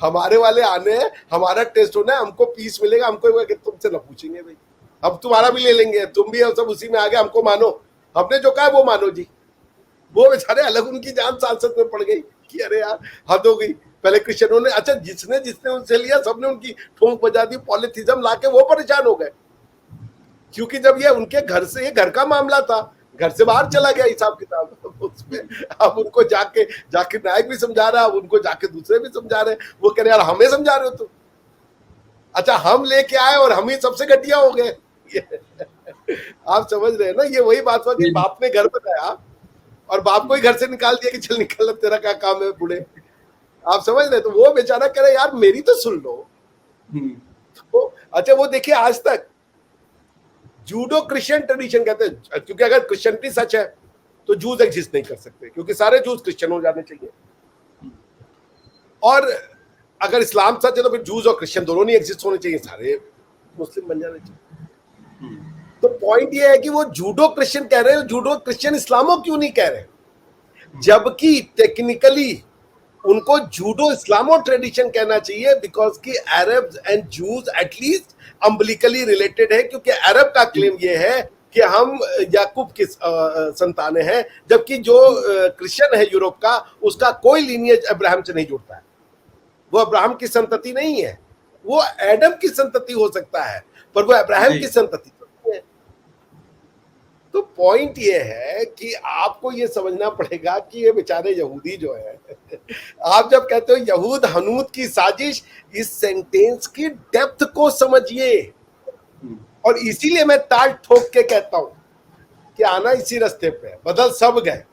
हमारे वाले आने हैं, हमारा टेस्ट होना है, हमको पीस मिलेगा, हमको तुमसे ना पूछेंगे भाई, अब तुम्हारा भी ले लेंगे, तुम भी हम सब उसी में आ गए, हमको मानो, हमने जो कहा वो मानो जी। वो बेचारे अलग उनकी जान सांसद में पड़ गई कि अरे यार हद हो गई। पहले क्रिश्चियनों ने, अच्छा जिसने उनसे लिया सबने उनकी ठोंक बजा दी, पॉलिथिज्म लाके वो परेशान हो गए, क्योंकि जब ये उनके घर से, ये घर का मामला था, घर से बाहर चला गया हिसाब किताब उसमें। अब उनको जाके नायक भी समझा रहा है, अब उनको जाके दूसरे भी समझा रहे हैं। वो कह रहे यार हमें समझा रहे हो तुम? अच्छा हम लेके आए और हम ही सबसे घटिया हो गए। आप समझ रहे हैं ना? ये वही बात हुआ कि बाप ने घर बनाया और बाप को ही घर से निकाल दिया कि चल निकल, तेरा क्या काम है बूढ़े। आप समझ रहे? तो वो बेचारा कह रहे यार मेरी तो सुन लो। तो अच्छा वो देखिए आज तक जूडो क्रिश्चियन ट्रेडिशन कहते हैं, क्योंकि अगर क्रिश्चियनिटी सच है तो जूस एग्जिस्ट नहीं कर सकते, क्योंकि सारे जूस क्रिश्चियन हो जाने चाहिए। और अगर इस्लाम सच है तो फिर जूस और क्रिश्चियन दोनों नहीं एग्जिस्ट होने चाहिए, सारे मुस्लिम बन जाने चाहिए। तो पॉइंट ये है कि वो जूडो क्रिश्चियन कह रहे हैं, जूडो क्रिश्चियन इस्लामो क्यों नहीं कह रहे? जबकि टेक्निकली उनको जूडो इस्लामो ट्रेडिशन कहना चाहिए, बिकॉज की Arabs and Jews at least umbilically related है, क्योंकि अरब का क्लेम ये है कि हम याकूब की संतानें हैं, जबकि जो क्रिश्चियन है यूरोप का, उसका कोई लीनियज अब्राहम से नहीं जुड़ता है। वो अब्राहम की संतति नहीं है, वो एडम की संतति हो सकता है, पर वो अब्राहम की संतति नहीं है। तो पॉइंट ये है कि आपको ये समझना पड़ेगा कि ये बेचारे यहूदी जो है, आप जब कहते हो यहूद हनूद की साजिश, इस सेंटेंस की डेप्थ को समझिए। और इसीलिए मैं ताल ठोक के कहता हूं कि आना इसी रास्ते पे, बदल सब गए।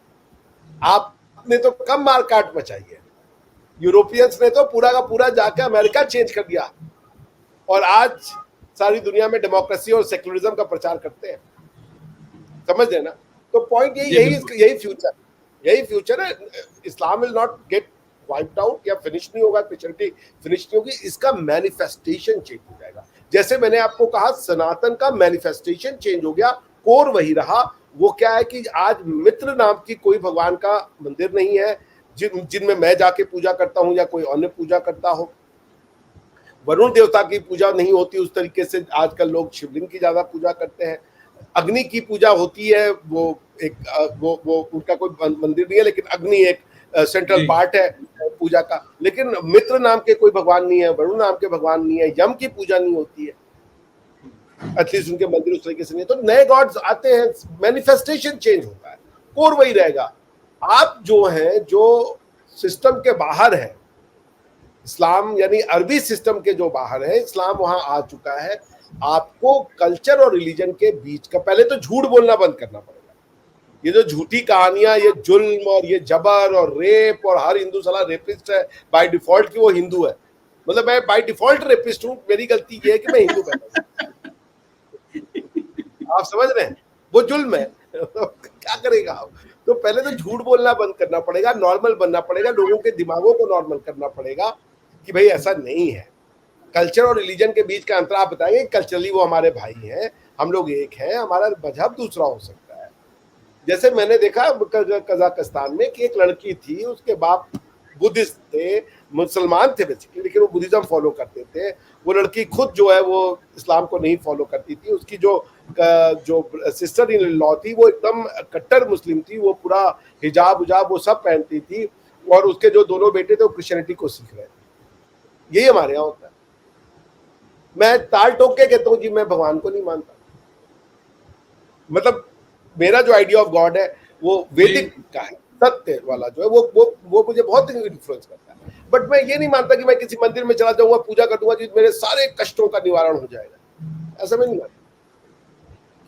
आपने तो कम मार काट मचाई है, यूरोपियंस ने तो पूरा का पूरा जाकर अमेरिका चेंज कर दिया, और आज सारी दुनिया में डेमोक्रेसी और सेक्युलरिज्म का प्रचार करते हैं। समझ रहे ना? तो पॉइंट यही फ्यूचर है। Islam will not get wiped out या फिनिश नहीं होगा, क्रिश्चियनिटी फिनिश नहीं होगी, इसका मैनिफेस्टेशन चेंज हो जाएगा। जैसे मैंने आपको कहा सनातन का मैनिफेस्टेशन चेंज हो गया, कोर वही रहा, वो क्या है कि आज मित्र नाम की कोई भगवान का मंदिर नहीं है जिनमें मैं जाके पूजा करता हूं या कोई अन्य पूजा करता हो। वरुण देवता की पूजा नहीं होती उस तरीके से, आजकल लोग शिवलिंग की ज्यादा पूजा करते हैं। अग्नि की पूजा होती है, वो एक वो उनका कोई मंदिर नहीं है, लेकिन अग्नि एक सेंट्रल पार्ट है पूजा का। लेकिन मित्र नाम के कोई भगवान नहीं है, वरुण नाम के भगवान नहीं है, यम की पूजा नहीं होती है, एटलीस्ट उनके मंदिर उस तरीके से नहीं है। तो नए गॉड्स आते हैं, मैनिफेस्टेशन चेंज होता है, कोर वही रहेगा। आप जो हैं, जो सिस्टम के बाहर है, इस्लाम यानी अरबी सिस्टम के जो बाहर है, इस्लाम वहां आ चुका है। आपको कल्चर और रिलीजन के बीच का पहले तो झूठ बोलना बंद करना पड़ेगा। ये जो झूठी कहानियां, ये जुल्म और ये जबर और रेप, और हर हिंदू साला रेपिस्ट है बाय डिफॉल्ट कि वो हिंदू है, मतलब मैं बाय डिफॉल्ट रेपिस्ट हूं, मेरी गलती ये है कि मैं हिंदू पैदा आप समझ रहे हैं, वो जुल्म है। क्या करेगा आप? तो पहले तो झूठ बोलना बंद करना पड़ेगा, नॉर्मल बनना पड़ेगा, लोगों के दिमागों को नॉर्मल करना पड़ेगा कि भाई ऐसा नहीं है। कल्चर और रिलीजन के बीच का अंतर आप बताएंगे, कल्चरली वो हमारे भाई हैं, हम लोग एक हैं, हमारा मजहब दूसरा हो सकता है। जैसे मैंने देखा कजाकिस्तान में कि एक लड़की थी, उसके बाप बुद्धिस्ट थे, मुसलमान थे बेसिकली, लेकिन वो बुद्धिज्म फॉलो करते थे। वो लड़की खुद जो है वो इस्लाम को नहीं फॉलो करती थी। उसकी जो सिस्टर इन लॉ थी वो एकदम कट्टर मुस्लिम थी, वो पूरा हिजाब उजाब वो सब पहनती थी, और उसके जो दोनों बेटे थे वो क्रिश्चियनिटी को सीख रहे थे। यही हमारे यहाँ होता है। मैं ताल ठोक के कहता हूँ जी मैं भगवान को नहीं मानता, मतलब मेरा जो आइडिया ऑफ गॉड है वो वैदिक का है, सत्य वाला जो है वो मुझे बहुत इन्फ्लुएंस करता है। बट मैं ये नहीं मानता कि मैं किसी मंदिर में चला जाऊंगा, पूजा कर दूंगा जी मेरे सारे कष्टों का निवारण हो जाएगा, ऐसा मैं नहीं मानता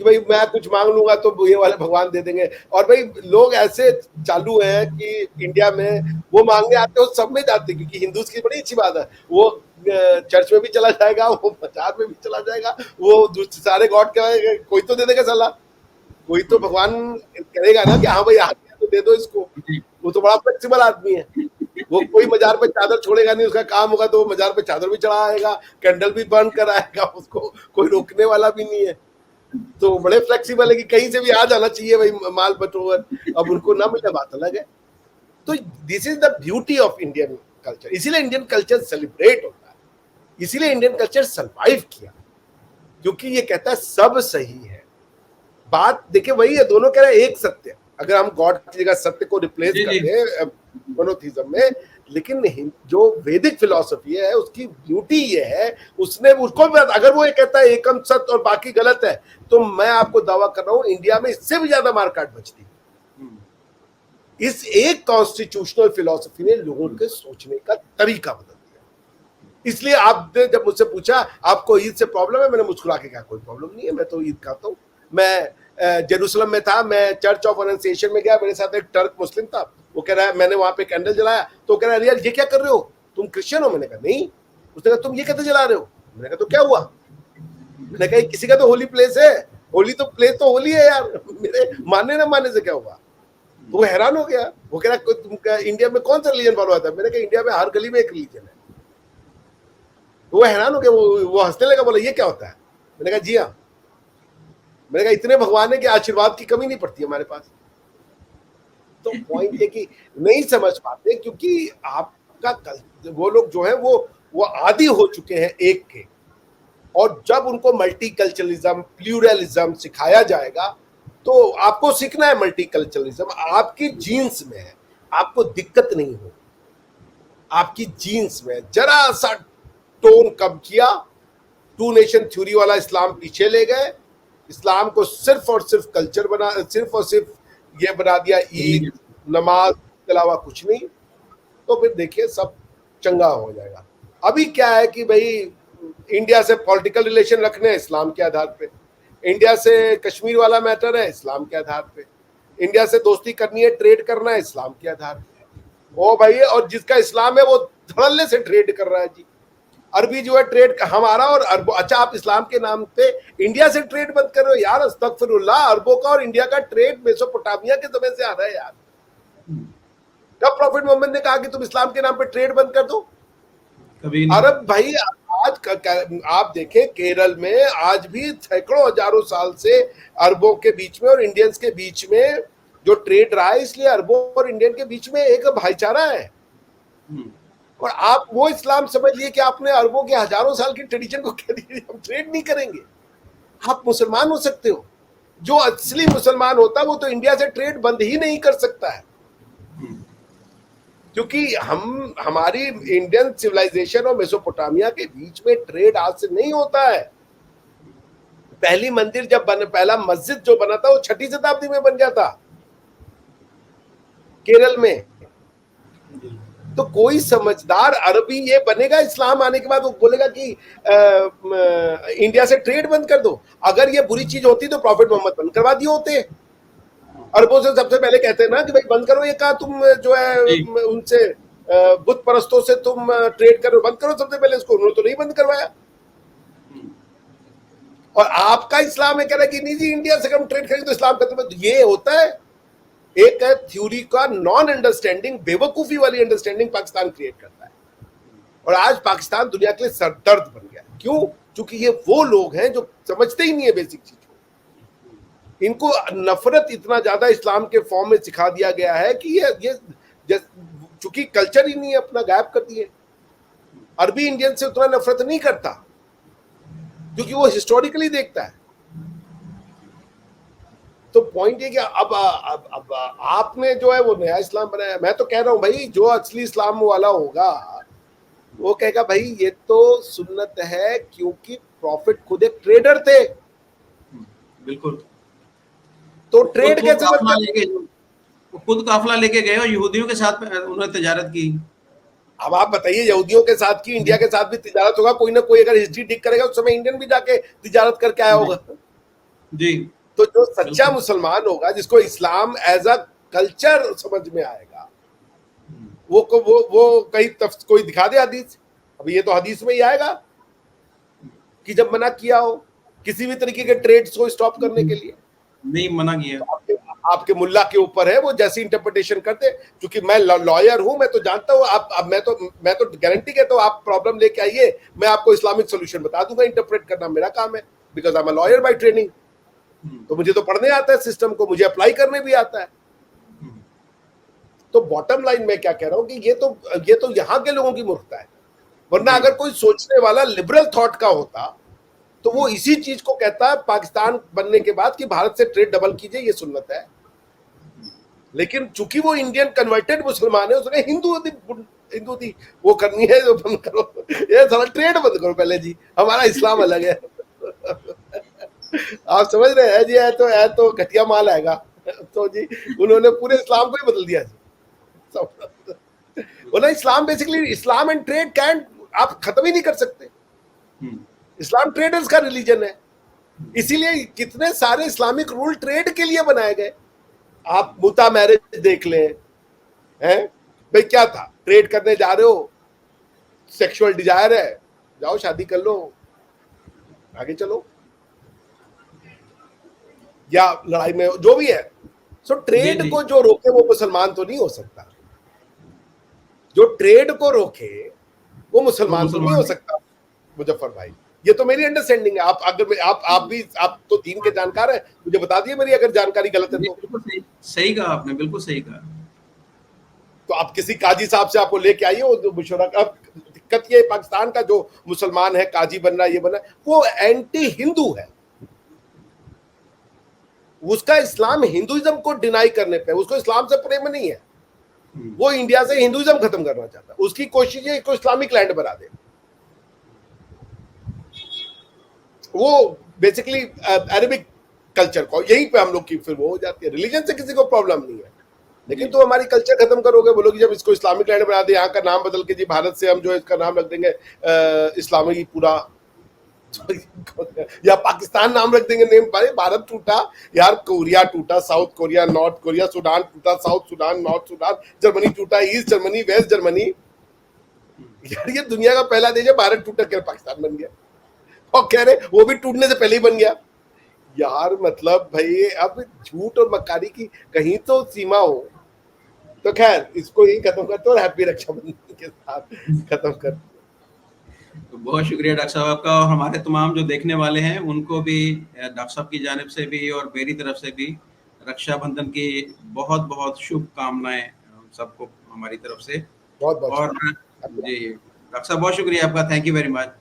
कि भाई मैं कुछ मांग लूंगा तो ये वाले भगवान दे देंगे। और भाई लोग ऐसे चालू हैं कि इंडिया में वो मांगने आते हो सब में जाते, क्योंकि हिंदूज की बड़ी अच्छी बात है, वो चर्च में भी चला जाएगा, वो मजार में भी चला जाएगा, वो सारे गॉड के कोई तो दे देगा सलाह, कोई तो भगवान करेगा ना कि हाँ भाई आ गया तो दे दो इसको। वो तो बड़ा फ्लेक्सिबल आदमी है, वो कोई मजार पे चादर छोड़ेगा नहीं, उसका काम होगा तो वो मजार पे चादर भी चढ़ाएगा, कैंडल भी बर्न कराएगा, उसको कोई रोकने वाला भी नहीं है। तो बड़े फ्लेक्सिबल है कि कहीं से भी आ जाना चाहिए भाई माल बटोर, अब उनको ना मिले बात अलग है। तो this is the beauty of Indian culture, इसीलिए इंडियन कल्चर सेलिब्रेट होता है, इसीलिए इंडियन कल्चर सर्वाइव किया, क्योंकि ये कहता है सब सही है। बात देखिए वही है, दोनों कह रहे हैं एक सत्य, अगर हम गॉड की जगह सत्य को रिप्लेस कर दें मोनोथीज्म में, लेकिन जो वैदिक फिलॉसफी है उसकी ब्यूटी ये है, उसने उसको अगर वो ये कहता है एकम सत्य और बाकी गलत है, तो मैं आपको दावा कर रहा हूं इंडिया में इससे भी ज्यादा मारकाट बचती है। इस एक कॉन्स्टिट्यूशनल फिलॉसफी ने लोगों के सोचने का तरीका बदल दिया। इसलिए आपने जब मुझसे पूछा आपको ईद से प्रॉब्लम है, मैंने मुस्कुरा के कहा कोई प्रॉब्लम नहीं है, मैं तो ईद खाता हूँ। मैं जेरूसलम में था, मैं चर्च ऑफ एनंसिएशन में गया, मेरे साथ एक टर्क मुस्लिम था, वो कह रहा है मैंने वहां पे कैंडल जलाया, तो कह रहा है यार ये क्या कर रहे हो, तुम क्रिश्चियन हो? मैंने कहा नहीं। उसने कहा तुम ये कहते जला रहे हो? मैंने कहा तो क्या हुआ? मैंने कहा किसी का तो होली प्लेस है, होली तो प्लेस तो होली है यार, मेरे मानने ना मानने से क्या हुआ? तो वो हैरान हो गया, वो कह रहा तुम इंडिया में कौन सा रिलीजन फॉलो होता है? मैंने कहा इंडिया में हर गली में एक रिलीजन है। तो वो हैरान हो गया, वो हंसने लगा, बोला ये क्या होता है? मैंने कहा जी हाँ। मैंने कहा इतने भगवान है कि आशीर्वाद की कमी नहीं पड़ती हमारे पास। तो पॉइंट ये कि नहीं समझ पाते, क्योंकि आपका वो लोग जो है वो आदी हो चुके हैं एक के, और जब उनको मल्टीकल्चरलिज्म प्लूरलिज्म सिखाया जाएगा तो आपको सीखना है मल्टीकल्चरलिज्म, आपकी जीन्स में है, आपको दिक्कत नहीं हो, आपकी जीन्स में जरा सा टोन कम किया, टू नेशन थ्योरी वाला इस्लाम पीछे ले गए, इस्लाम को सिर्फ और सिर्फ कल्चर बना, सिर्फ और सिर्फ ये बना दिया ईद नमाज के अलावा कुछ नहीं, तो फिर देखिए सब चंगा हो जाएगा। अभी क्या है कि भाई इंडिया से पॉलिटिकल रिलेशन रखने हैं इस्लाम के आधार पे, इंडिया से कश्मीर वाला मैटर है इस्लाम के आधार पे, इंडिया से दोस्ती करनी है ट्रेड करना है इस्लाम के आधार पे। ओ भाई, और जिसका इस्लाम है वो धड़ल्ले से ट्रेड कर रहा है जी। अरबी जो है ट्रेड हमारा और अरबों, अच्छा आप इस्लाम के नाम पे इंडिया से ट्रेड बंद कर रहे हो यार, अस्तगफिरुल्लाह। अरबों का और इंडिया का ट्रेड मेसोपोटामिया के समय से आ रहा है यार। कब प्रॉफिट मोहम्मद ने कहा कि तुम इस्लाम के नाम पे ट्रेड बंद कर दो? कभी अरब भाई आप देखें केरल में आज भी सैकड़ों हजारों साल से अरबों के बीच में और इंडियंस के बीच में जो ट्रेड रहा है, इसलिए अरबों और इंडियन के बीच में एक भाईचारा है। और आप वो इस्लाम समझ लिए कि आपने अरबों के हजारों साल की ट्रेडिशन को कह दिया हम ट्रेड नहीं करेंगे। आप मुसलमान हो सकते हो, जो असली मुसलमान होता है वो तो इंडिया से ट्रेड बंद ही नहीं कर सकता है, क्योंकि हमारी इंडियन सिविलाइजेशन और मेसोपोटामिया के बीच में ट्रेड आज से नहीं होता है। पहली मंदिर जब पहला मस्जिद जो बना था वो 6वीं शताब्दी में बन गया था केरल में। तो कोई समझदार अरबी ये बनेगा इस्लाम आने के बाद, वो बोलेगा कि इंडिया से ट्रेड बंद कर दो। अगर ये बुरी चीज होती तो प्रॉफिट मोहम्मद बंद करवा दिए होते। अरबों से सबसे पहले कहते हैं ना कि भाई बंद करो ये, कहा तुम जो है उनसे बुत परस्तों से तुम ट्रेड करो, बंद करो सबसे पहले इसको। उन्होंने तो नहीं बंद करवाया। और आपका इस्लाम है कह रहा है कि नहीं जी इंडिया से हम ट्रेड करेंगे तो इस्लाम खत्म है। तो ये होता है एक है थ्योरी का नॉन अंडरस्टैंडिंग, बेवकूफी वाली अंडरस्टैंडिंग पाकिस्तान क्रिएट करता है। और आज पाकिस्तान दुनिया के लिए सरदर्द बन गया। क्यों? क्योंकि ये वो लोग हैं जो समझते ही नहीं है बेसिक चीज को। इनको नफरत इतना ज्यादा इस्लाम के फॉर्म में सिखा दिया गया है कि ये चूंकि कल्चर ही नहीं है अपना, गायब कर दिए। अरबी इंडियन से उतना नफरत नहीं करता क्योंकि वो हिस्टोरिकली देखता है। तो पॉइंट ये कि अब आपने जो है वो नया इस्लाम बनाया। मैं तो कह रहा हूं भाई जो असली इस्लाम वाला होगा वो कहेगा भाई ये तो सुन्नत है, क्योंकि प्रॉफिट खुद एक ट्रेडर थे। बिल्कुल। तो ट्रेड कैसे खुद काफिला लेके गए और यहूदियों के साथ उन्होंने तिजारत की। अब आप बताइए, यहूदियों के साथ की, इंडिया के साथ भी तिजारत होगा। कोई ना कोई अगर हिस्ट्री डिक करेगा उस समय इंडियन भी जाके तिजारत करके आया होगा जी। तो जो सच्चा मुसलमान होगा, जिसको इस्लाम एज अ कल्चर समझ में आएगा, वो कहीं कोई दिखा दे हदीस। अभी ये तो हदीस में ही आएगा कि जब मना किया हो किसी भी तरीके के ट्रेड्स को स्टॉप करने के लिए, नहीं मना किया। तो आपके मुल्ला के ऊपर है वो जैसी इंटरप्रिटेशन करते। क्योंकि मैं लॉयर हूं, मैं तो जानता हूं। आप मैं तो गारंटी कहता हूं, आप प्रॉब्लम लेके आइए, मैं आपको इस्लामिक सोल्यूशन बता दूंगा। इंटरप्रेट करना मेरा काम है, because I am a lawyer by training. तो मुझे तो पढ़ने आता है सिस्टम को, मुझे अप्लाई करने भी आता है। तो बॉटम लाइन में क्या कह रहा हूं कि ये तो यहां के लोगों की मूर्खता है। वरना अगर कोई सोचने वाला लिबरल थॉट का होता तो वो इसी चीज को कहता पाकिस्तान बनने के बाद कि भारत से ट्रेड डबल कीजिए, ये सुन्नत है। लेकिन चूंकि वो इंडियन कन्वर्टेड मुसलमान है, उसने हिंदू थी वो करनी है जो बंद करो, ये सारा ट्रेड बंद करो पहले जी, हमारा इस्लाम अलग है। आप समझ रहे हैं जी? है तो घटिया माल आएगा। तो जी उन्होंने पूरे इस्लाम को ही बदल दिया जी। बोला Islam basically, Islam and trade can आप खत्म ही नहीं कर सकते। इस्लाम ट्रेडर्स का रिलीजन है, इसीलिए कितने सारे इस्लामिक रूल ट्रेड के लिए बनाए गए। आप मुता मैरिज देख लें, हैं भाई क्या था, ट्रेड करने जा रहे हो, सेक्सुअल डिजायर है, जाओ शादी कर लो, आगे चलो, या लड़ाई में जो भी है। सो ट्रेड को जो रोके वो मुसलमान तो नहीं हो सकता। जो ट्रेड को रोके वो मुसलमान तो नहीं हो सकता। मुजफ्फर भाई, ये तो मेरी अंडरस्टैंडिंग है। आप तो दीन के जानकार हैं, मुझे बता दिए मेरी अगर जानकारी गलत है तो। बिल्कुल सही कहा आपने, बिल्कुल सही कहा। तो आप किसी काजी साहब से आपको लेके आइए वो मुशवरा। अब दिक्कत ये पाकिस्तान का जो मुसलमान है काजी बन रहा है, ये बन रहा है, वो एंटी हिंदू है। उसका इस्लाम हिंदुइज्म को डिनाई करने पे, उसको इस्लाम से प्रेम नहीं है। वो इंडिया से हिंदुइज्म खत्म करना चाहता है। उसकी कोशिश है इसको इस्लामिक लैंड बना दे। वो बेसिकली अरेबिक कल्चर को यहीं पे हम लोग की फिर वो हो जाती है। रिलीजन से किसी को प्रॉब्लम नहीं है, लेकिन तो हमारी कल्चर खत्म करोगे, बोलोगे जब इसको इस्लामिक लैंड बना दे, यहाँ का नाम बदल के जी भारत से हम जो इसका नाम रख देंगे इस्लामी पूरा या पाकिस्तान नाम रख देंगे। नेम भाई भारत टूटा यार, कोरिया टूटा, South Korea, North Korea, Sudan टूटा, South Sudan, North Sudan, Germany टूटा, ईस्ट जर्मनी, वेस्ट जर्मनी। यार ये दुनिया का पहला देश है, भारत टूटा कर पाकिस्तान बन गया, और कह रहे वो भी टूटने से पहले ही बन गया। यार मतलब भाई अब झूठ और मक्कारी की कहीं तो सीमा हो। तो खैर इसको यही खत्म करते और हैप्पी रक्षाबंधन के साथ खत्म करते। तो बहुत शुक्रिया डॉक्टर साहब आपका, और हमारे तमाम जो देखने वाले हैं उनको भी डॉक्टर साहब की जानिब से भी और मेरी तरफ से भी रक्षाबंधन की बहुत बहुत शुभकामनाएं सबको हमारी तरफ से। बहुत बहुत और शुक्रिया। जी डॉक्टर साहब बहुत शुक्रिया आपका, थैंक यू वेरी मच।